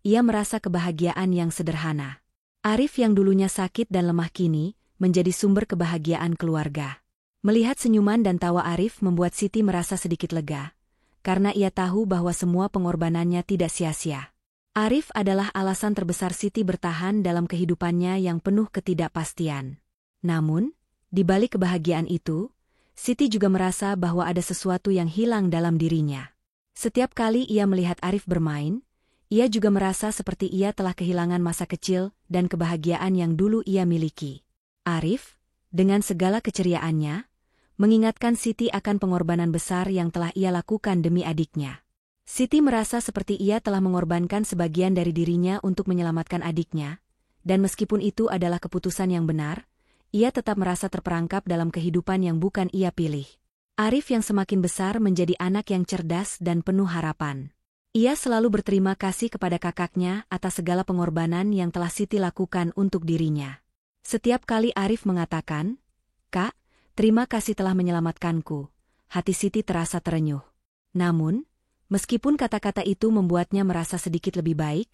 S1: ia merasa kebahagiaan yang sederhana. Arif yang dulunya sakit dan lemah kini menjadi sumber kebahagiaan keluarga. Melihat senyuman dan tawa Arif membuat Siti merasa sedikit lega, karena ia tahu bahwa semua pengorbanannya tidak sia-sia. Arif adalah alasan terbesar Siti bertahan dalam kehidupannya yang penuh ketidakpastian. Namun, di balik kebahagiaan itu, Siti juga merasa bahwa ada sesuatu yang hilang dalam dirinya. Setiap kali ia melihat Arif bermain, ia juga merasa seperti ia telah kehilangan masa kecil dan kebahagiaan yang dulu ia miliki. Arif, dengan segala keceriaannya, mengingatkan Siti akan pengorbanan besar yang telah ia lakukan demi adiknya. Siti merasa seperti ia telah mengorbankan sebagian dari dirinya untuk menyelamatkan adiknya, dan meskipun itu adalah keputusan yang benar, ia tetap merasa terperangkap dalam kehidupan yang bukan ia pilih. Arif yang semakin besar menjadi anak yang cerdas dan penuh harapan. Ia selalu berterima kasih kepada kakaknya atas segala pengorbanan yang telah Siti lakukan untuk dirinya. Setiap kali Arif mengatakan, "Kak, terima kasih telah menyelamatkanku," hati Siti terasa terenyuh. Namun, meskipun kata-kata itu membuatnya merasa sedikit lebih baik,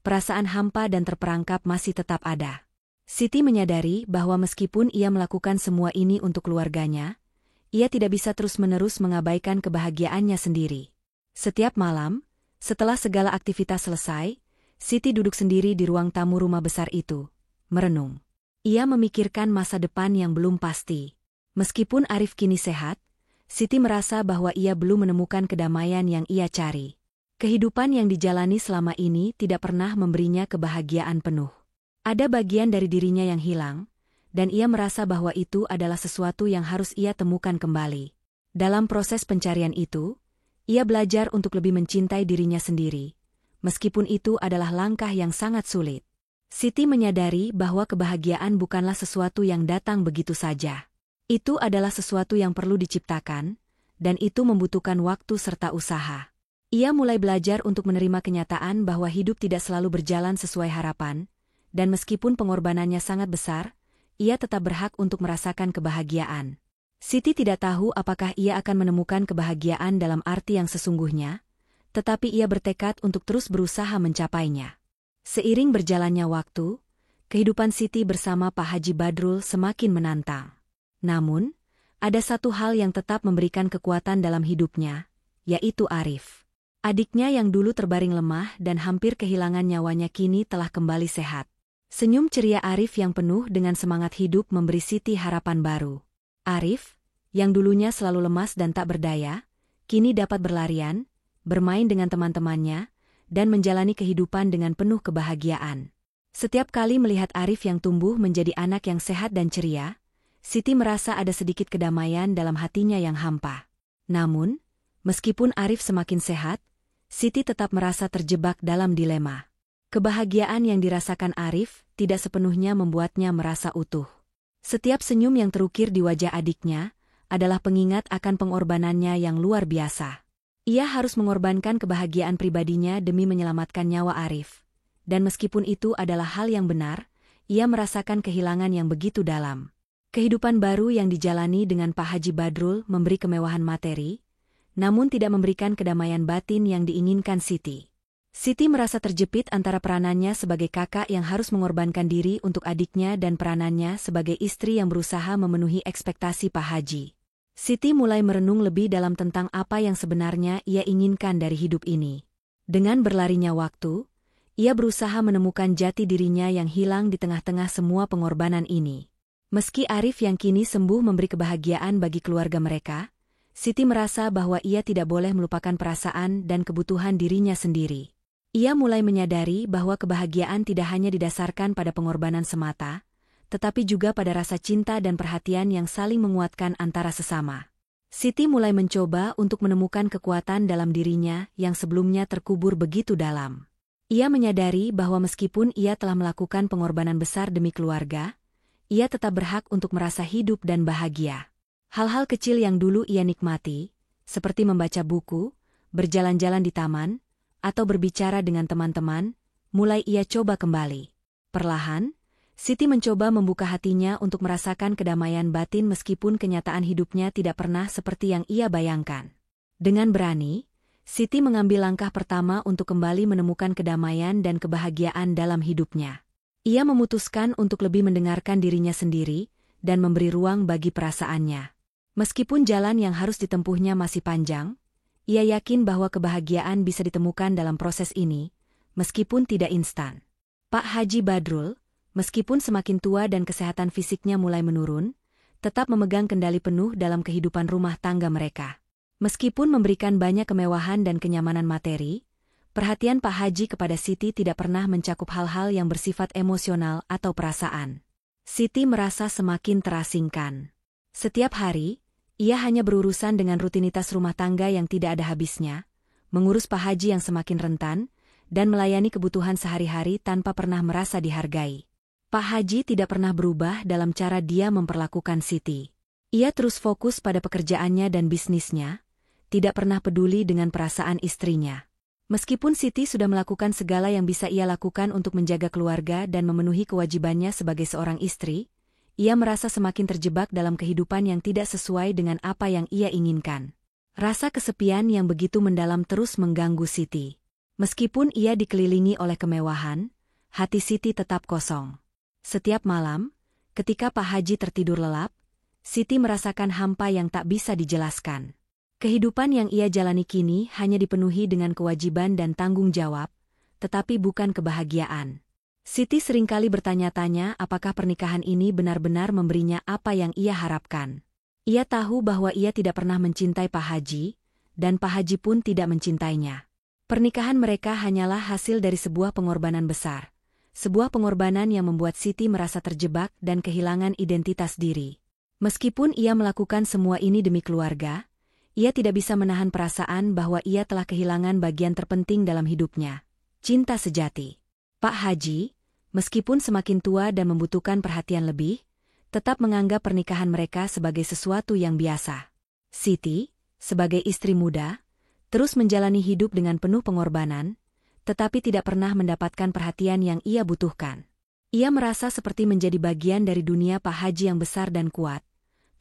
S1: perasaan hampa dan terperangkap masih tetap ada. Siti menyadari bahwa meskipun ia melakukan semua ini untuk keluarganya, ia tidak bisa terus-menerus mengabaikan kebahagiaannya sendiri. Setiap malam, setelah segala aktivitas selesai, Siti duduk sendiri di ruang tamu rumah besar itu, merenung. Ia memikirkan masa depan yang belum pasti. Meskipun Arif kini sehat, Siti merasa bahwa ia belum menemukan kedamaian yang ia cari. Kehidupan yang dijalani selama ini tidak pernah memberinya kebahagiaan penuh. Ada bagian dari dirinya yang hilang, dan ia merasa bahwa itu adalah sesuatu yang harus ia temukan kembali. Dalam proses pencarian itu, ia belajar untuk lebih mencintai dirinya sendiri, meskipun itu adalah langkah yang sangat sulit. Siti menyadari bahwa kebahagiaan bukanlah sesuatu yang datang begitu saja. Itu adalah sesuatu yang perlu diciptakan, dan itu membutuhkan waktu serta usaha. Ia mulai belajar untuk menerima kenyataan bahwa hidup tidak selalu berjalan sesuai harapan, dan meskipun pengorbanannya sangat besar, ia tetap berhak untuk merasakan kebahagiaan. Siti tidak tahu apakah ia akan menemukan kebahagiaan dalam arti yang sesungguhnya, tetapi ia bertekad untuk terus berusaha mencapainya. Seiring berjalannya waktu, kehidupan Siti bersama Pak Haji Badrul semakin menantang. Namun, ada satu hal yang tetap memberikan kekuatan dalam hidupnya, yaitu Arif. Adiknya yang dulu terbaring lemah dan hampir kehilangan nyawanya kini telah kembali sehat. Senyum ceria Arif yang penuh dengan semangat hidup memberi Siti harapan baru. Arif, yang dulunya selalu lemas dan tak berdaya, kini dapat berlarian, bermain dengan teman-temannya, dan menjalani kehidupan dengan penuh kebahagiaan. Setiap kali melihat Arif yang tumbuh menjadi anak yang sehat dan ceria, Siti merasa ada sedikit kedamaian dalam hatinya yang hampa. Namun, meskipun Arif semakin sehat, Siti tetap merasa terjebak dalam dilema. Kebahagiaan yang dirasakan Arif tidak sepenuhnya membuatnya merasa utuh. Setiap senyum yang terukir di wajah adiknya adalah pengingat akan pengorbanannya yang luar biasa. Ia harus mengorbankan kebahagiaan pribadinya demi menyelamatkan nyawa Arif. Dan meskipun itu adalah hal yang benar, ia merasakan kehilangan yang begitu dalam. Kehidupan baru yang dijalani dengan Pak Haji Badrul memberi kemewahan materi, namun tidak memberikan kedamaian batin yang diinginkan Siti. Siti merasa terjepit antara peranannya sebagai kakak yang harus mengorbankan diri untuk adiknya dan peranannya sebagai istri yang berusaha memenuhi ekspektasi Pak Haji. Siti mulai merenung lebih dalam tentang apa yang sebenarnya ia inginkan dari hidup ini. Dengan berlarinya waktu, ia berusaha menemukan jati dirinya yang hilang di tengah-tengah semua pengorbanan ini. Meski Arif yang kini sembuh memberi kebahagiaan bagi keluarga mereka, Siti merasa bahwa ia tidak boleh melupakan perasaan dan kebutuhan dirinya sendiri. Ia mulai menyadari bahwa kebahagiaan tidak hanya didasarkan pada pengorbanan semata, tetapi juga pada rasa cinta dan perhatian yang saling menguatkan antara sesama. Siti mulai mencoba untuk menemukan kekuatan dalam dirinya yang sebelumnya terkubur begitu dalam. Ia menyadari bahwa meskipun ia telah melakukan pengorbanan besar demi keluarga, ia tetap berhak untuk merasa hidup dan bahagia. Hal-hal kecil yang dulu ia nikmati, seperti membaca buku, berjalan-jalan di taman, atau berbicara dengan teman-teman, mulai ia coba kembali. Perlahan, Siti mencoba membuka hatinya untuk merasakan kedamaian batin meskipun kenyataan hidupnya tidak pernah seperti yang ia bayangkan. Dengan berani, Siti mengambil langkah pertama untuk kembali menemukan kedamaian dan kebahagiaan dalam hidupnya. Ia memutuskan untuk lebih mendengarkan dirinya sendiri dan memberi ruang bagi perasaannya. Meskipun jalan yang harus ditempuhnya masih panjang, ia yakin bahwa kebahagiaan bisa ditemukan dalam proses ini, meskipun tidak instan. Pak Haji Badrul, meskipun semakin tua dan kesehatan fisiknya mulai menurun, tetap memegang kendali penuh dalam kehidupan rumah tangga mereka. Meskipun memberikan banyak kemewahan dan kenyamanan materi, perhatian Pak Haji kepada Siti tidak pernah mencakup hal-hal yang bersifat emosional atau perasaan. Siti merasa semakin terasingkan. Setiap hari, ia hanya berurusan dengan rutinitas rumah tangga yang tidak ada habisnya, mengurus Pak Haji yang semakin rentan, dan melayani kebutuhan sehari-hari tanpa pernah merasa dihargai. Pak Haji tidak pernah berubah dalam cara dia memperlakukan Siti. Ia terus fokus pada pekerjaannya dan bisnisnya, tidak pernah peduli dengan perasaan istrinya. Meskipun Siti sudah melakukan segala yang bisa ia lakukan untuk menjaga keluarga dan memenuhi kewajibannya sebagai seorang istri, ia merasa semakin terjebak dalam kehidupan yang tidak sesuai dengan apa yang ia inginkan. Rasa kesepian yang begitu mendalam terus mengganggu Siti. Meskipun ia dikelilingi oleh kemewahan, hati Siti tetap kosong. Setiap malam, ketika Pak Haji tertidur lelap, Siti merasakan hampa yang tak bisa dijelaskan. Kehidupan yang ia jalani kini hanya dipenuhi dengan kewajiban dan tanggung jawab, tetapi bukan kebahagiaan. Siti seringkali bertanya-tanya apakah pernikahan ini benar-benar memberinya apa yang ia harapkan. Ia tahu bahwa ia tidak pernah mencintai Pak Haji, dan Pak Haji pun tidak mencintainya. Pernikahan mereka hanyalah hasil dari sebuah pengorbanan besar. Sebuah pengorbanan yang membuat Siti merasa terjebak dan kehilangan identitas diri. Meskipun ia melakukan semua ini demi keluarga, ia tidak bisa menahan perasaan bahwa ia telah kehilangan bagian terpenting dalam hidupnya, cinta sejati. Pak Haji, meskipun semakin tua dan membutuhkan perhatian lebih, tetap menganggap pernikahan mereka sebagai sesuatu yang biasa. Siti, sebagai istri muda, terus menjalani hidup dengan penuh pengorbanan, tetapi tidak pernah mendapatkan perhatian yang ia butuhkan. Ia merasa seperti menjadi bagian dari dunia Pak Haji yang besar dan kuat,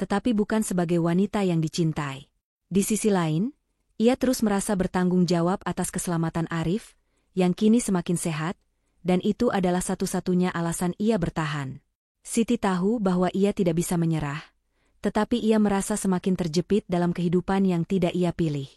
S1: tetapi bukan sebagai wanita yang dicintai. Di sisi lain, ia terus merasa bertanggung jawab atas keselamatan Arif, yang kini semakin sehat, dan itu adalah satu-satunya alasan ia bertahan. Siti tahu bahwa ia tidak bisa menyerah, tetapi ia merasa semakin terjepit dalam kehidupan yang tidak ia pilih.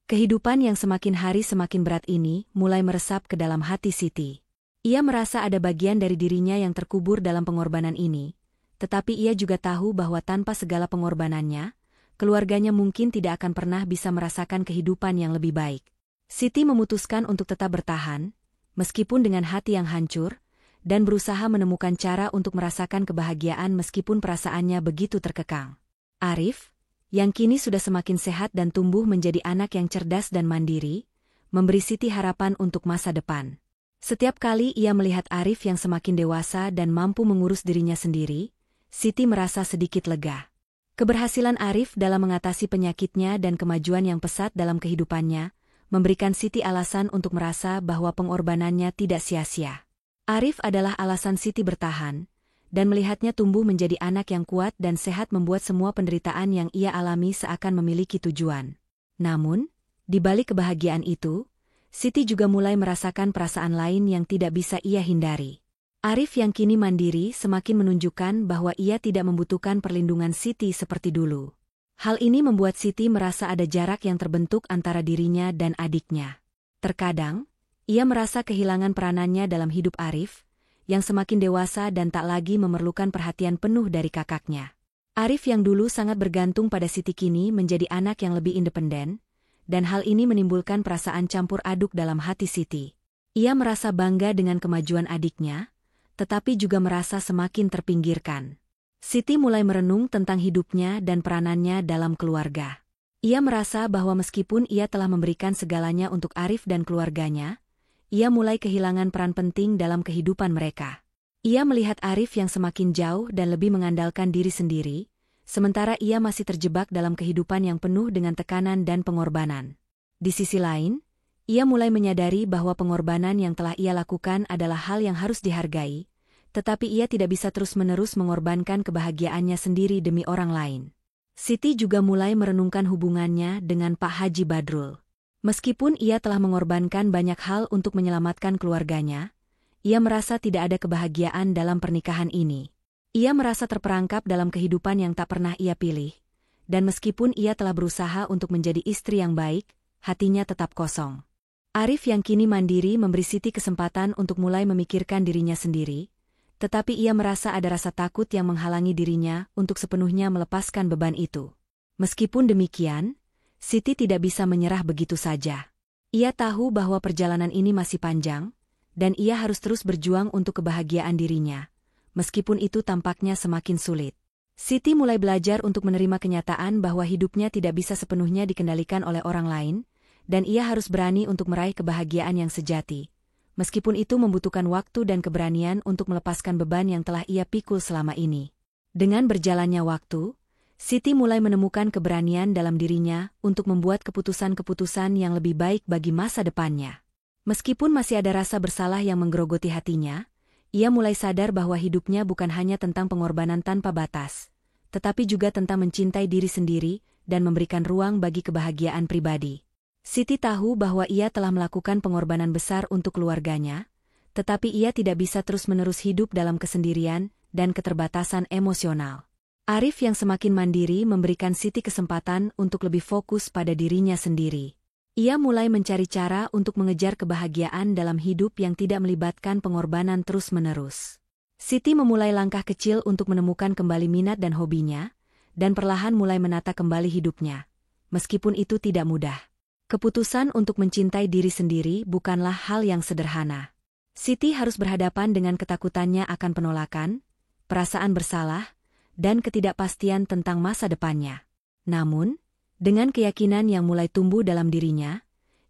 S1: Kehidupan yang semakin hari semakin berat ini mulai meresap ke dalam hati Siti. Ia merasa ada bagian dari dirinya yang terkubur dalam pengorbanan ini, tetapi ia juga tahu bahwa tanpa segala pengorbanannya, keluarganya mungkin tidak akan pernah bisa merasakan kehidupan yang lebih baik. Siti memutuskan untuk tetap bertahan, meskipun dengan hati yang hancur, dan berusaha menemukan cara untuk merasakan kebahagiaan meskipun perasaannya begitu terkekang. Arif, yang kini sudah semakin sehat dan tumbuh menjadi anak yang cerdas dan mandiri, memberi Siti harapan untuk masa depan. Setiap kali ia melihat Arif yang semakin dewasa dan mampu mengurus dirinya sendiri, Siti merasa sedikit lega. Keberhasilan Arif dalam mengatasi penyakitnya dan kemajuan yang pesat dalam kehidupannya, memberikan Siti alasan untuk merasa bahwa pengorbanannya tidak sia-sia. Arif adalah alasan Siti bertahan, dan melihatnya tumbuh menjadi anak yang kuat dan sehat membuat semua penderitaan yang ia alami seakan memiliki tujuan. Namun, di balik kebahagiaan itu, Siti juga mulai merasakan perasaan lain yang tidak bisa ia hindari. Arif yang kini mandiri semakin menunjukkan bahwa ia tidak membutuhkan perlindungan Siti seperti dulu. Hal ini membuat Siti merasa ada jarak yang terbentuk antara dirinya dan adiknya. Terkadang, ia merasa kehilangan peranannya dalam hidup Arif, yang semakin dewasa dan tak lagi memerlukan perhatian penuh dari kakaknya. Arif yang dulu sangat bergantung pada Siti kini menjadi anak yang lebih independen, dan hal ini menimbulkan perasaan campur aduk dalam hati Siti. Ia merasa bangga dengan kemajuan adiknya, tetapi juga merasa semakin terpinggirkan. Siti mulai merenung tentang hidupnya dan peranannya dalam keluarga. Ia merasa bahwa meskipun ia telah memberikan segalanya untuk Arif dan keluarganya, ia mulai kehilangan peran penting dalam kehidupan mereka. Ia melihat Arif yang semakin jauh dan lebih mengandalkan diri sendiri, sementara ia masih terjebak dalam kehidupan yang penuh dengan tekanan dan pengorbanan. Di sisi lain, ia mulai menyadari bahwa pengorbanan yang telah ia lakukan adalah hal yang harus dihargai, tetapi ia tidak bisa terus-menerus mengorbankan kebahagiaannya sendiri demi orang lain. Siti juga mulai merenungkan hubungannya dengan Pak Haji Badrul. Meskipun ia telah mengorbankan banyak hal untuk menyelamatkan keluarganya, ia merasa tidak ada kebahagiaan dalam pernikahan ini. Ia merasa terperangkap dalam kehidupan yang tak pernah ia pilih, dan meskipun ia telah berusaha untuk menjadi istri yang baik, hatinya tetap kosong. Arif yang kini mandiri memberi Siti kesempatan untuk mulai memikirkan dirinya sendiri, tetapi ia merasa ada rasa takut yang menghalangi dirinya untuk sepenuhnya melepaskan beban itu. Meskipun demikian, Siti tidak bisa menyerah begitu saja. Ia tahu bahwa perjalanan ini masih panjang, dan ia harus terus berjuang untuk kebahagiaan dirinya, meskipun itu tampaknya semakin sulit. Siti mulai belajar untuk menerima kenyataan bahwa hidupnya tidak bisa sepenuhnya dikendalikan oleh orang lain, dan ia harus berani untuk meraih kebahagiaan yang sejati. Meskipun itu membutuhkan waktu dan keberanian untuk melepaskan beban yang telah ia pikul selama ini. Dengan berjalannya waktu, Siti mulai menemukan keberanian dalam dirinya untuk membuat keputusan-keputusan yang lebih baik bagi masa depannya. Meskipun masih ada rasa bersalah yang menggerogoti hatinya, ia mulai sadar bahwa hidupnya bukan hanya tentang pengorbanan tanpa batas, tetapi juga tentang mencintai diri sendiri dan memberikan ruang bagi kebahagiaan pribadi. Siti tahu bahwa ia telah melakukan pengorbanan besar untuk keluarganya, tetapi ia tidak bisa terus-menerus hidup dalam kesendirian dan keterbatasan emosional. Arif yang semakin mandiri memberikan Siti kesempatan untuk lebih fokus pada dirinya sendiri. Ia mulai mencari cara untuk mengejar kebahagiaan dalam hidup yang tidak melibatkan pengorbanan terus-menerus. Siti memulai langkah kecil untuk menemukan kembali minat dan hobinya, dan perlahan mulai menata kembali hidupnya. Meskipun itu tidak mudah. Keputusan untuk mencintai diri sendiri bukanlah hal yang sederhana. Siti harus berhadapan dengan ketakutannya akan penolakan, perasaan bersalah, dan ketidakpastian tentang masa depannya. Namun, dengan keyakinan yang mulai tumbuh dalam dirinya,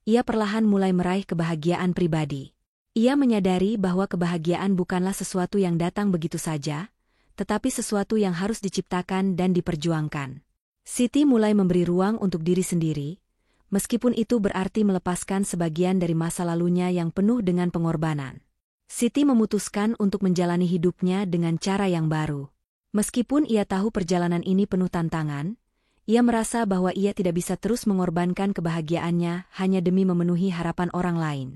S1: ia perlahan mulai meraih kebahagiaan pribadi. Ia menyadari bahwa kebahagiaan bukanlah sesuatu yang datang begitu saja, tetapi sesuatu yang harus diciptakan dan diperjuangkan. Siti mulai memberi ruang untuk diri sendiri, meskipun itu berarti melepaskan sebagian dari masa lalunya yang penuh dengan pengorbanan. Siti memutuskan untuk menjalani hidupnya dengan cara yang baru. Meskipun ia tahu perjalanan ini penuh tantangan, ia merasa bahwa ia tidak bisa terus mengorbankan kebahagiaannya hanya demi memenuhi harapan orang lain.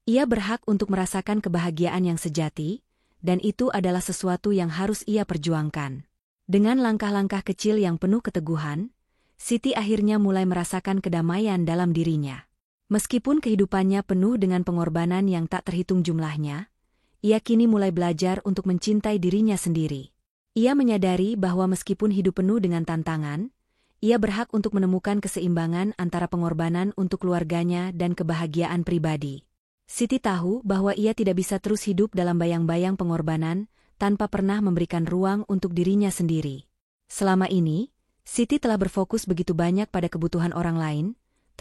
S1: Ia berhak untuk merasakan kebahagiaan yang sejati, dan itu adalah sesuatu yang harus ia perjuangkan. Dengan langkah-langkah kecil yang penuh keteguhan, Siti akhirnya mulai merasakan kedamaian dalam dirinya. Meskipun kehidupannya penuh dengan pengorbanan yang tak terhitung jumlahnya, ia kini mulai belajar untuk mencintai dirinya sendiri. Ia menyadari bahwa meskipun hidup penuh dengan tantangan, ia berhak untuk menemukan keseimbangan antara pengorbanan untuk keluarganya dan kebahagiaan pribadi. Siti tahu bahwa ia tidak bisa terus hidup dalam bayang-bayang pengorbanan tanpa pernah memberikan ruang untuk dirinya sendiri. Selama ini, Siti telah berfokus begitu banyak pada kebutuhan orang lain,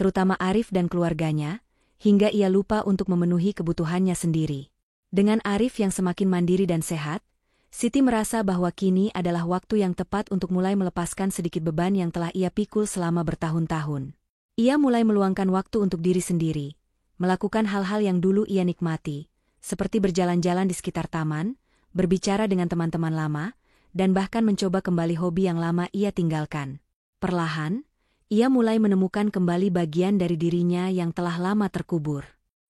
S1: terutama Arif dan keluarganya, hingga ia lupa untuk memenuhi kebutuhannya sendiri. Dengan Arif yang semakin mandiri dan sehat, Siti merasa bahwa kini adalah waktu yang tepat untuk mulai melepaskan sedikit beban yang telah ia pikul selama bertahun-tahun. Ia mulai meluangkan waktu untuk diri sendiri, melakukan hal-hal yang dulu ia nikmati, seperti berjalan-jalan di sekitar taman, berbicara dengan teman-teman lama, dan bahkan mencoba kembali hobi yang lama ia tinggalkan. Perlahan, ia mulai menemukan kembali bagian dari dirinya yang telah lama terkubur.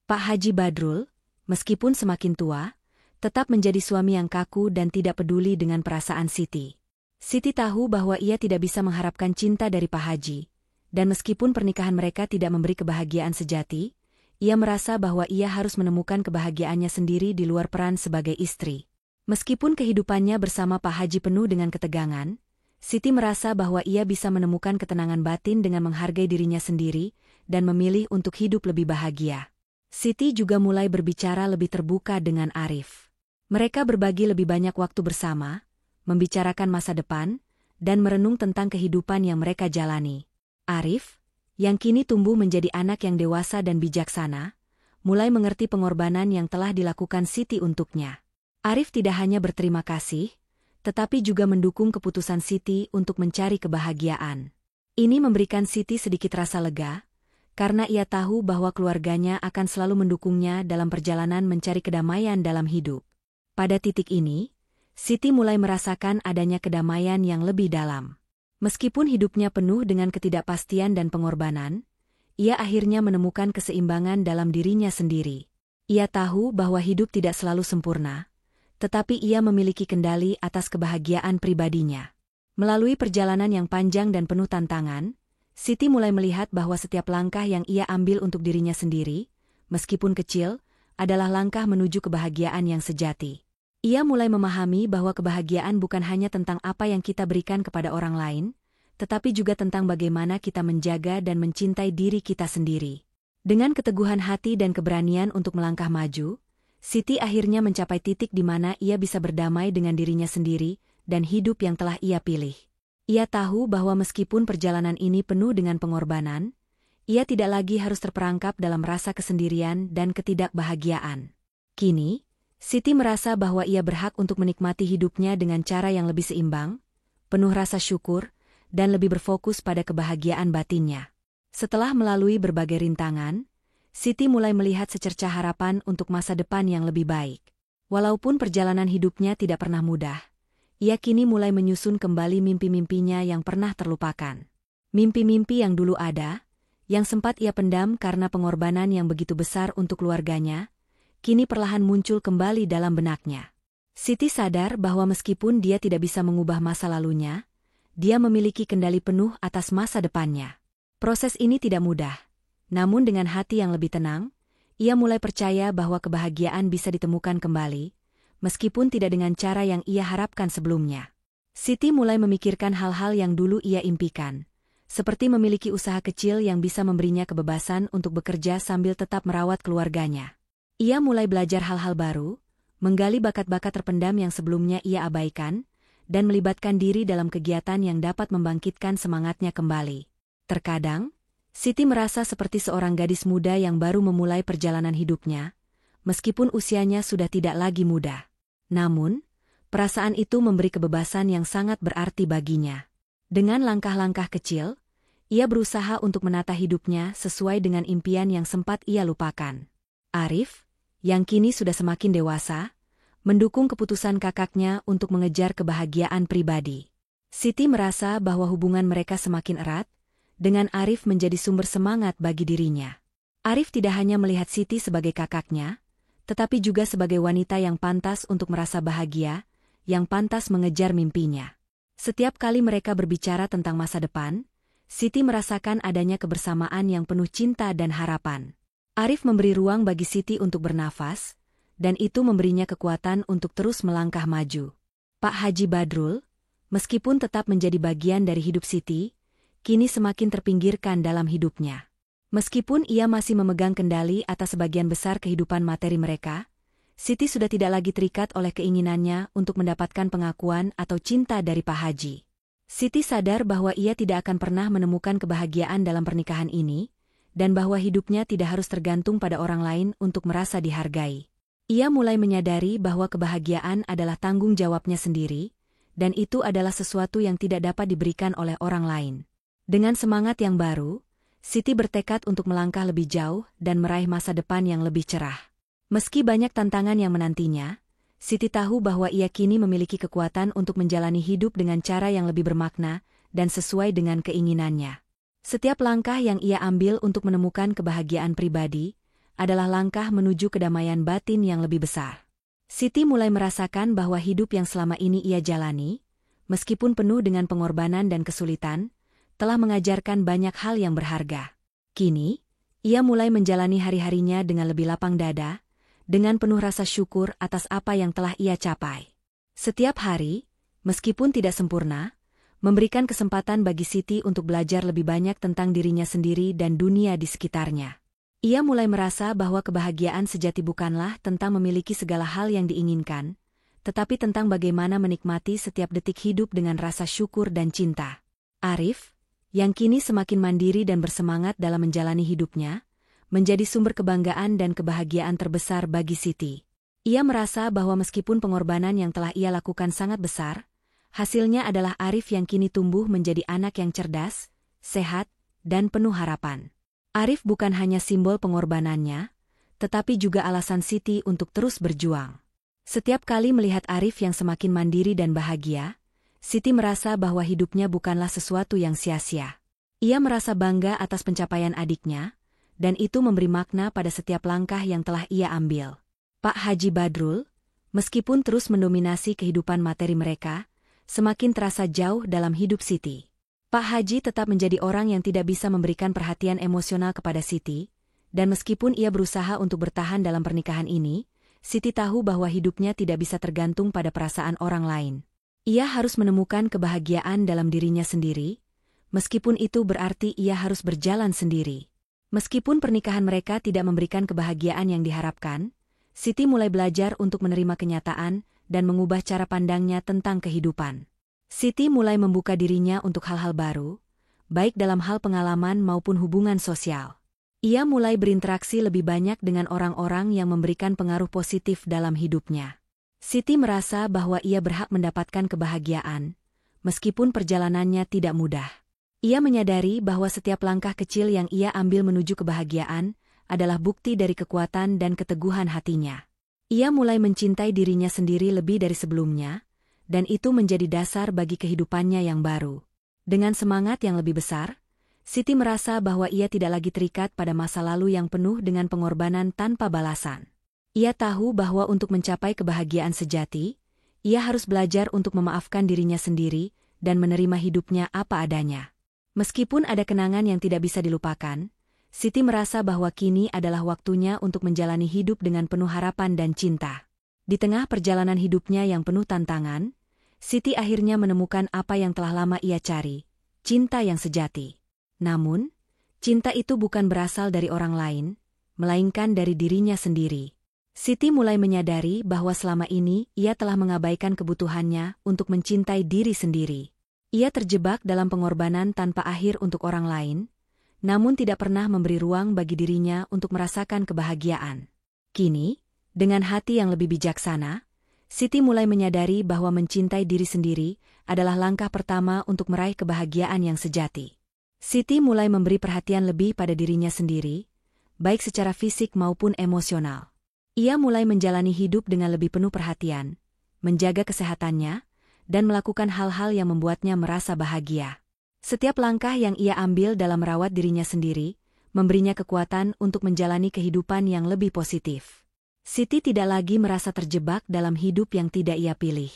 S1: Pak Haji Badrul, meskipun semakin tua, tetap menjadi suami yang kaku dan tidak peduli dengan perasaan Siti. Siti tahu bahwa ia tidak bisa mengharapkan cinta dari Pak Haji, dan meskipun pernikahan mereka tidak memberi kebahagiaan sejati, ia merasa bahwa ia harus menemukan kebahagiaannya sendiri di luar peran sebagai istri. Meskipun kehidupannya bersama Pak Haji penuh dengan ketegangan, Siti merasa bahwa ia bisa menemukan ketenangan batin dengan menghargai dirinya sendiri dan memilih untuk hidup lebih bahagia. Siti juga mulai berbicara lebih terbuka dengan Arif. Mereka berbagi lebih banyak waktu bersama, membicarakan masa depan, dan merenung tentang kehidupan yang mereka jalani. Arif, yang kini tumbuh menjadi anak yang dewasa dan bijaksana, mulai mengerti pengorbanan yang telah dilakukan Siti untuknya. Arif tidak hanya berterima kasih, tetapi juga mendukung keputusan Siti untuk mencari kebahagiaan. Ini memberikan Siti sedikit rasa lega, karena ia tahu bahwa keluarganya akan selalu mendukungnya dalam perjalanan mencari kedamaian dalam hidup. Pada titik ini, Siti mulai merasakan adanya kedamaian yang lebih dalam. Meskipun hidupnya penuh dengan ketidakpastian dan pengorbanan, ia akhirnya menemukan keseimbangan dalam dirinya sendiri. Ia tahu bahwa hidup tidak selalu sempurna, tetapi ia memiliki kendali atas kebahagiaan pribadinya. Melalui perjalanan yang panjang dan penuh tantangan, Siti mulai melihat bahwa setiap langkah yang ia ambil untuk dirinya sendiri, meskipun kecil, adalah langkah menuju kebahagiaan yang sejati. Ia mulai memahami bahwa kebahagiaan bukan hanya tentang apa yang kita berikan kepada orang lain, tetapi juga tentang bagaimana kita menjaga dan mencintai diri kita sendiri. Dengan keteguhan hati dan keberanian untuk melangkah maju, Siti akhirnya mencapai titik di mana ia bisa berdamai dengan dirinya sendiri dan hidup yang telah ia pilih. Ia tahu bahwa meskipun perjalanan ini penuh dengan pengorbanan, ia tidak lagi harus terperangkap dalam rasa kesendirian dan ketidakbahagiaan. Kini, Siti merasa bahwa ia berhak untuk menikmati hidupnya dengan cara yang lebih seimbang, penuh rasa syukur, dan lebih berfokus pada kebahagiaan batinnya. Setelah melalui berbagai rintangan, Siti mulai melihat secercah harapan untuk masa depan yang lebih baik. Walaupun perjalanan hidupnya tidak pernah mudah, ia kini mulai menyusun kembali mimpi-mimpinya yang pernah terlupakan. Mimpi-mimpi yang dulu ada, yang sempat ia pendam karena pengorbanan yang begitu besar untuk keluarganya, kini perlahan muncul kembali dalam benaknya. Siti sadar bahwa meskipun dia tidak bisa mengubah masa lalunya, dia memiliki kendali penuh atas masa depannya. Proses ini tidak mudah. Namun dengan hati yang lebih tenang, ia mulai percaya bahwa kebahagiaan bisa ditemukan kembali, meskipun tidak dengan cara yang ia harapkan sebelumnya. Siti mulai memikirkan hal-hal yang dulu ia impikan, seperti memiliki usaha kecil yang bisa memberinya kebebasan untuk bekerja sambil tetap merawat keluarganya. Ia mulai belajar hal-hal baru, menggali bakat-bakat terpendam yang sebelumnya ia abaikan, dan melibatkan diri dalam kegiatan yang dapat membangkitkan semangatnya kembali. Terkadang, Siti merasa seperti seorang gadis muda yang baru memulai perjalanan hidupnya, meskipun usianya sudah tidak lagi muda. Namun, perasaan itu memberi kebebasan yang sangat berarti baginya. Dengan langkah-langkah kecil, ia berusaha untuk menata hidupnya sesuai dengan impian yang sempat ia lupakan. Arif, yang kini sudah semakin dewasa, mendukung keputusan kakaknya untuk mengejar kebahagiaan pribadi. Siti merasa bahwa hubungan mereka semakin erat, dengan Arif menjadi sumber semangat bagi dirinya. Arif tidak hanya melihat Siti sebagai kakaknya, tetapi juga sebagai wanita yang pantas untuk merasa bahagia, yang pantas mengejar mimpinya. Setiap kali mereka berbicara tentang masa depan, Siti merasakan adanya kebersamaan yang penuh cinta dan harapan. Arif memberi ruang bagi Siti untuk bernafas, dan itu memberinya kekuatan untuk terus melangkah maju. Pak Haji Badrul, meskipun tetap menjadi bagian dari hidup Siti, kini semakin terpinggirkan dalam hidupnya. Meskipun ia masih memegang kendali atas sebagian besar kehidupan materi mereka, Siti sudah tidak lagi terikat oleh keinginannya untuk mendapatkan pengakuan atau cinta dari Pak Haji. Siti sadar bahwa ia tidak akan pernah menemukan kebahagiaan dalam pernikahan ini, dan bahwa hidupnya tidak harus tergantung pada orang lain untuk merasa dihargai. Ia mulai menyadari bahwa kebahagiaan adalah tanggung jawabnya sendiri, dan itu adalah sesuatu yang tidak dapat diberikan oleh orang lain. Dengan semangat yang baru, Siti bertekad untuk melangkah lebih jauh dan meraih masa depan yang lebih cerah. Meski banyak tantangan yang menantinya, Siti tahu bahwa ia kini memiliki kekuatan untuk menjalani hidup dengan cara yang lebih bermakna dan sesuai dengan keinginannya. Setiap langkah yang ia ambil untuk menemukan kebahagiaan pribadi adalah langkah menuju kedamaian batin yang lebih besar. Siti mulai merasakan bahwa hidup yang selama ini ia jalani, meskipun penuh dengan pengorbanan dan kesulitan, telah mengajarkan banyak hal yang berharga. Kini, ia mulai menjalani hari-harinya dengan lebih lapang dada, dengan penuh rasa syukur atas apa yang telah ia capai. Setiap hari, meskipun tidak sempurna, memberikan kesempatan bagi Siti untuk belajar lebih banyak tentang dirinya sendiri dan dunia di sekitarnya. Ia mulai merasa bahwa kebahagiaan sejati bukanlah tentang memiliki segala hal yang diinginkan, tetapi tentang bagaimana menikmati setiap detik hidup dengan rasa syukur dan cinta. Arif, yang kini semakin mandiri dan bersemangat dalam menjalani hidupnya, menjadi sumber kebanggaan dan kebahagiaan terbesar bagi Siti. Ia merasa bahwa meskipun pengorbanan yang telah ia lakukan sangat besar, hasilnya adalah Arif yang kini tumbuh menjadi anak yang cerdas, sehat, dan penuh harapan. Arif bukan hanya simbol pengorbanannya, tetapi juga alasan Siti untuk terus berjuang. Setiap kali melihat Arif yang semakin mandiri dan bahagia, Siti merasa bahwa hidupnya bukanlah sesuatu yang sia-sia. Ia merasa bangga atas pencapaian adiknya, dan itu memberi makna pada setiap langkah yang telah ia ambil. Pak Haji Badrul, meskipun terus mendominasi kehidupan materi mereka, semakin terasa jauh dalam hidup Siti. Pak Haji tetap menjadi orang yang tidak bisa memberikan perhatian emosional kepada Siti, dan meskipun ia berusaha untuk bertahan dalam pernikahan ini, Siti tahu bahwa hidupnya tidak bisa tergantung pada perasaan orang lain. Ia harus menemukan kebahagiaan dalam dirinya sendiri, meskipun itu berarti ia harus berjalan sendiri. Meskipun pernikahan mereka tidak memberikan kebahagiaan yang diharapkan, Siti mulai belajar untuk menerima kenyataan dan mengubah cara pandangnya tentang kehidupan. Siti mulai membuka dirinya untuk hal-hal baru, baik dalam hal pengalaman maupun hubungan sosial. Ia mulai berinteraksi lebih banyak dengan orang-orang yang memberikan pengaruh positif dalam hidupnya. Siti merasa bahwa ia berhak mendapatkan kebahagiaan, meskipun perjalanannya tidak mudah. Ia menyadari bahwa setiap langkah kecil yang ia ambil menuju kebahagiaan adalah bukti dari kekuatan dan keteguhan hatinya. Ia mulai mencintai dirinya sendiri lebih dari sebelumnya, dan itu menjadi dasar bagi kehidupannya yang baru. Dengan semangat yang lebih besar, Siti merasa bahwa ia tidak lagi terikat pada masa lalu yang penuh dengan pengorbanan tanpa balasan. Ia tahu bahwa untuk mencapai kebahagiaan sejati, ia harus belajar untuk memaafkan dirinya sendiri dan menerima hidupnya apa adanya. Meskipun ada kenangan yang tidak bisa dilupakan, Siti merasa bahwa kini adalah waktunya untuk menjalani hidup dengan penuh harapan dan cinta. Di tengah perjalanan hidupnya yang penuh tantangan, Siti akhirnya menemukan apa yang telah lama ia cari, cinta yang sejati. Namun, cinta itu bukan berasal dari orang lain, melainkan dari dirinya sendiri. Siti mulai menyadari bahwa selama ini ia telah mengabaikan kebutuhannya untuk mencintai diri sendiri. Ia terjebak dalam pengorbanan tanpa akhir untuk orang lain, namun tidak pernah memberi ruang bagi dirinya untuk merasakan kebahagiaan. Kini, dengan hati yang lebih bijaksana, Siti mulai menyadari bahwa mencintai diri sendiri adalah langkah pertama untuk meraih kebahagiaan yang sejati. Siti mulai memberi perhatian lebih pada dirinya sendiri, baik secara fisik maupun emosional. Ia mulai menjalani hidup dengan lebih penuh perhatian, menjaga kesehatannya, dan melakukan hal-hal yang membuatnya merasa bahagia. Setiap langkah yang ia ambil dalam merawat dirinya sendiri, memberinya kekuatan untuk menjalani kehidupan yang lebih positif. Siti tidak lagi merasa terjebak dalam hidup yang tidak ia pilih.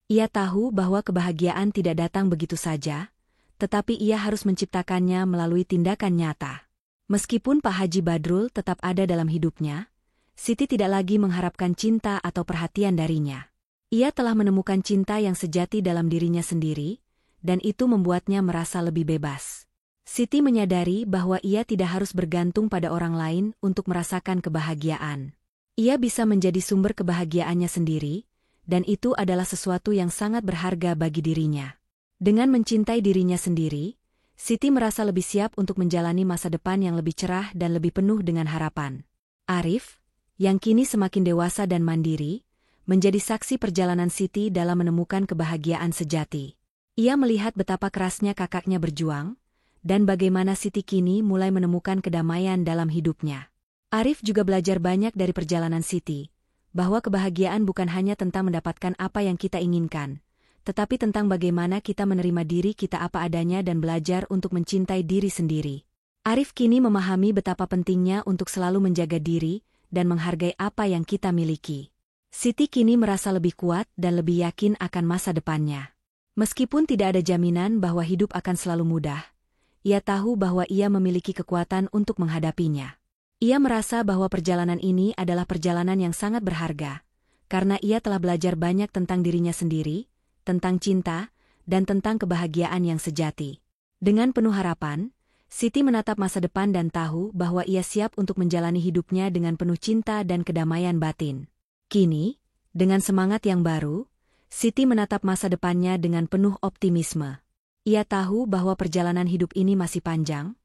S1: Ia tahu bahwa kebahagiaan tidak datang begitu saja, tetapi ia harus menciptakannya melalui tindakan nyata. Meskipun Pak Haji Badrul tetap ada dalam hidupnya, Siti tidak lagi mengharapkan cinta atau perhatian darinya. Ia telah menemukan cinta yang sejati dalam dirinya sendiri, dan itu membuatnya merasa lebih bebas. Siti menyadari bahwa ia tidak harus bergantung pada orang lain untuk merasakan kebahagiaan. Ia bisa menjadi sumber kebahagiaannya sendiri, dan itu adalah sesuatu yang sangat berharga bagi dirinya. Dengan mencintai dirinya sendiri, Siti merasa lebih siap untuk menjalani masa depan yang lebih cerah dan lebih penuh dengan harapan. Arif, yang kini semakin dewasa dan mandiri, menjadi saksi perjalanan Siti dalam menemukan kebahagiaan sejati. Ia melihat betapa kerasnya kakaknya berjuang, dan bagaimana Siti kini mulai menemukan kedamaian dalam hidupnya. Arif juga belajar banyak dari perjalanan Siti, bahwa kebahagiaan bukan hanya tentang mendapatkan apa yang kita inginkan, tetapi tentang bagaimana kita menerima diri kita apa adanya dan belajar untuk mencintai diri sendiri. Arif kini memahami betapa pentingnya untuk selalu menjaga diri dan menghargai apa yang kita miliki. Siti kini merasa lebih kuat dan lebih yakin akan masa depannya. Meskipun tidak ada jaminan bahwa hidup akan selalu mudah, ia tahu bahwa ia memiliki kekuatan untuk menghadapinya. Ia merasa bahwa perjalanan ini adalah perjalanan yang sangat berharga, karena ia telah belajar banyak tentang dirinya sendiri, tentang cinta, dan tentang kebahagiaan yang sejati. Dengan penuh harapan, Siti menatap masa depan dan tahu bahwa ia siap untuk menjalani hidupnya dengan penuh cinta dan kedamaian batin. Kini, dengan semangat yang baru, Siti menatap masa depannya dengan penuh optimisme. Ia tahu bahwa perjalanan hidup ini masih panjang,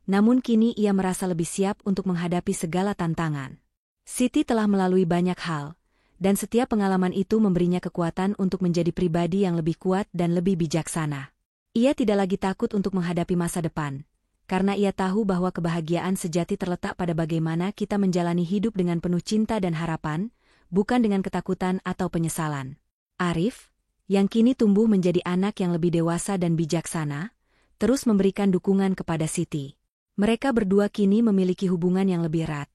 S1: namun kini ia merasa lebih siap untuk menghadapi segala tantangan. Siti telah melalui banyak hal, dan setiap pengalaman itu memberinya kekuatan untuk menjadi pribadi yang lebih kuat dan lebih bijaksana. Ia tidak lagi takut untuk menghadapi masa depan, karena ia tahu bahwa kebahagiaan sejati terletak pada bagaimana kita menjalani hidup dengan penuh cinta dan harapan, bukan dengan ketakutan atau penyesalan. Arif, yang kini tumbuh menjadi anak yang lebih dewasa dan bijaksana, terus memberikan dukungan kepada Siti. Mereka berdua kini memiliki hubungan yang lebih erat,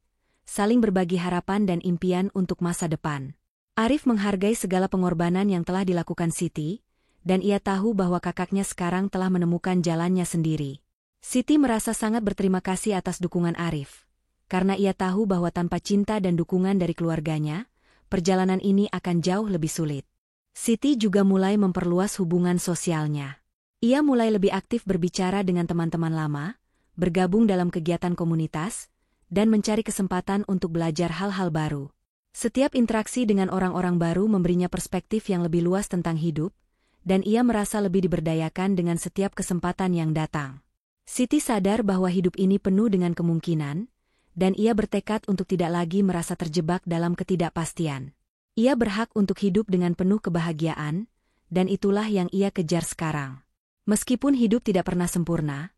S1: saling berbagi harapan dan impian untuk masa depan. Arif menghargai segala pengorbanan yang telah dilakukan Siti, dan ia tahu bahwa kakaknya sekarang telah menemukan jalannya sendiri. Siti merasa sangat berterima kasih atas dukungan Arif, karena ia tahu bahwa tanpa cinta dan dukungan dari keluarganya, perjalanan ini akan jauh lebih sulit. Siti juga mulai memperluas hubungan sosialnya. Ia mulai lebih aktif berbicara dengan teman-teman lama, bergabung dalam kegiatan komunitas, dan mencari kesempatan untuk belajar hal-hal baru. Setiap interaksi dengan orang-orang baru memberinya perspektif yang lebih luas tentang hidup, dan ia merasa lebih diberdayakan dengan setiap kesempatan yang datang. Siti sadar bahwa hidup ini penuh dengan kemungkinan, dan ia bertekad untuk tidak lagi merasa terjebak dalam ketidakpastian. Ia berhak untuk hidup dengan penuh kebahagiaan, dan itulah yang ia kejar sekarang. Meskipun hidup tidak pernah sempurna,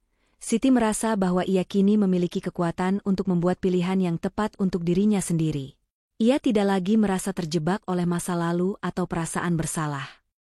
S1: Siti merasa bahwa ia kini memiliki kekuatan untuk membuat pilihan yang tepat untuk dirinya sendiri. Ia tidak lagi merasa terjebak oleh masa lalu atau perasaan bersalah.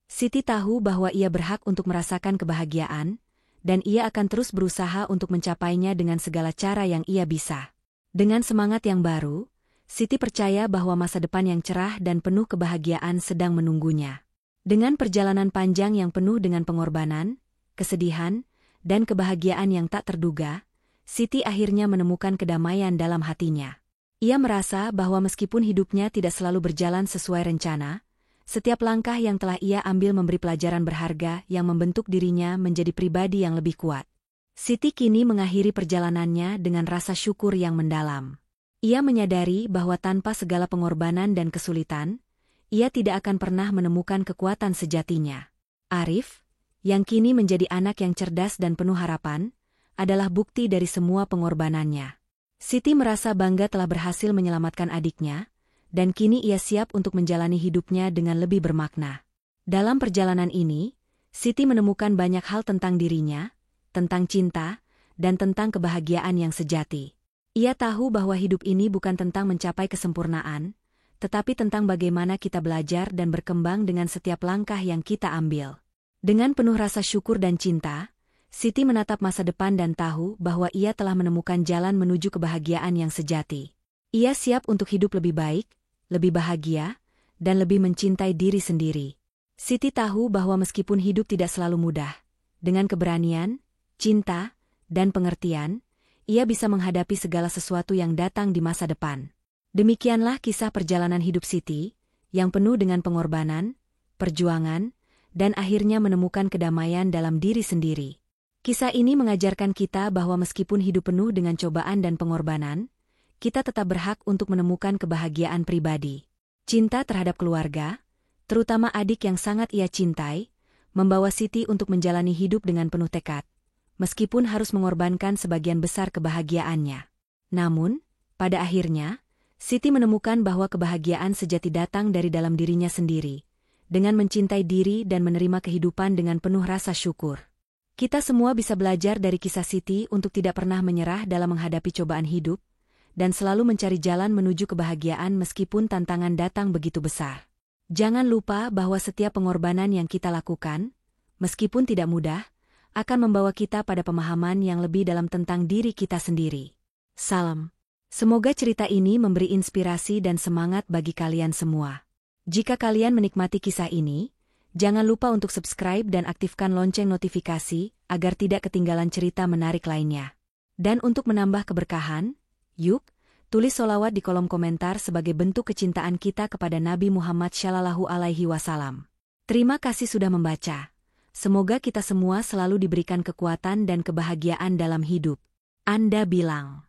S1: Siti tahu bahwa ia berhak untuk merasakan kebahagiaan, dan ia akan terus berusaha untuk mencapainya dengan segala cara yang ia bisa. Dengan semangat yang baru, Siti percaya bahwa masa depan yang cerah dan penuh kebahagiaan sedang menunggunya. Dengan perjalanan panjang yang penuh dengan pengorbanan, kesedihan, dan kebahagiaan yang tak terduga, Siti akhirnya menemukan kedamaian dalam hatinya. Ia merasa bahwa meskipun hidupnya tidak selalu berjalan sesuai rencana, setiap langkah yang telah ia ambil memberi pelajaran berharga yang membentuk dirinya menjadi pribadi yang lebih kuat. Siti kini mengakhiri perjalanannya dengan rasa syukur yang mendalam. Ia menyadari bahwa tanpa segala pengorbanan dan kesulitan, ia tidak akan pernah menemukan kekuatan sejatinya. Arif, yang kini menjadi anak yang cerdas dan penuh harapan, adalah bukti dari semua pengorbanannya. Siti merasa bangga telah berhasil menyelamatkan adiknya, dan kini ia siap untuk menjalani hidupnya dengan lebih bermakna. Dalam perjalanan ini, Siti menemukan banyak hal tentang dirinya, tentang cinta, dan tentang kebahagiaan yang sejati. Ia tahu bahwa hidup ini bukan tentang mencapai kesempurnaan, tetapi tentang bagaimana kita belajar dan berkembang dengan setiap langkah yang kita ambil. Dengan penuh rasa syukur dan cinta, Siti menatap masa depan dan tahu bahwa ia telah menemukan jalan menuju kebahagiaan yang sejati. Ia siap untuk hidup lebih baik, lebih bahagia, dan lebih mencintai diri sendiri. Siti tahu bahwa meskipun hidup tidak selalu mudah, dengan keberanian, cinta, dan pengertian, ia bisa menghadapi segala sesuatu yang datang di masa depan. Demikianlah kisah perjalanan hidup Siti, yang penuh dengan pengorbanan, perjuangan, dan akhirnya menemukan kedamaian dalam diri sendiri. Kisah ini mengajarkan kita bahwa meskipun hidup penuh dengan cobaan dan pengorbanan, kita tetap berhak untuk menemukan kebahagiaan pribadi. Cinta terhadap keluarga, terutama adik yang sangat ia cintai, membawa Siti untuk menjalani hidup dengan penuh tekad, meskipun harus mengorbankan sebagian besar kebahagiaannya. Namun, pada akhirnya, Siti menemukan bahwa kebahagiaan sejati datang dari dalam dirinya sendiri, dengan mencintai diri dan menerima kehidupan dengan penuh rasa syukur. Kita semua bisa belajar dari kisah Siti untuk tidak pernah menyerah dalam menghadapi cobaan hidup, dan selalu mencari jalan menuju kebahagiaan meskipun tantangan datang begitu besar. Jangan lupa bahwa setiap pengorbanan yang kita lakukan, meskipun tidak mudah, akan membawa kita pada pemahaman yang lebih dalam tentang diri kita sendiri. Salam. Semoga cerita ini memberi inspirasi dan semangat bagi kalian semua. Jika kalian menikmati kisah ini, jangan lupa untuk subscribe dan aktifkan lonceng notifikasi agar tidak ketinggalan cerita menarik lainnya. Dan untuk menambah keberkahan, yuk, tulis sholawat di kolom komentar sebagai bentuk kecintaan kita kepada Nabi Muhammad SAW. Terima kasih sudah membaca. Semoga kita semua selalu diberikan kekuatan dan kebahagiaan dalam hidup. Anda bilang.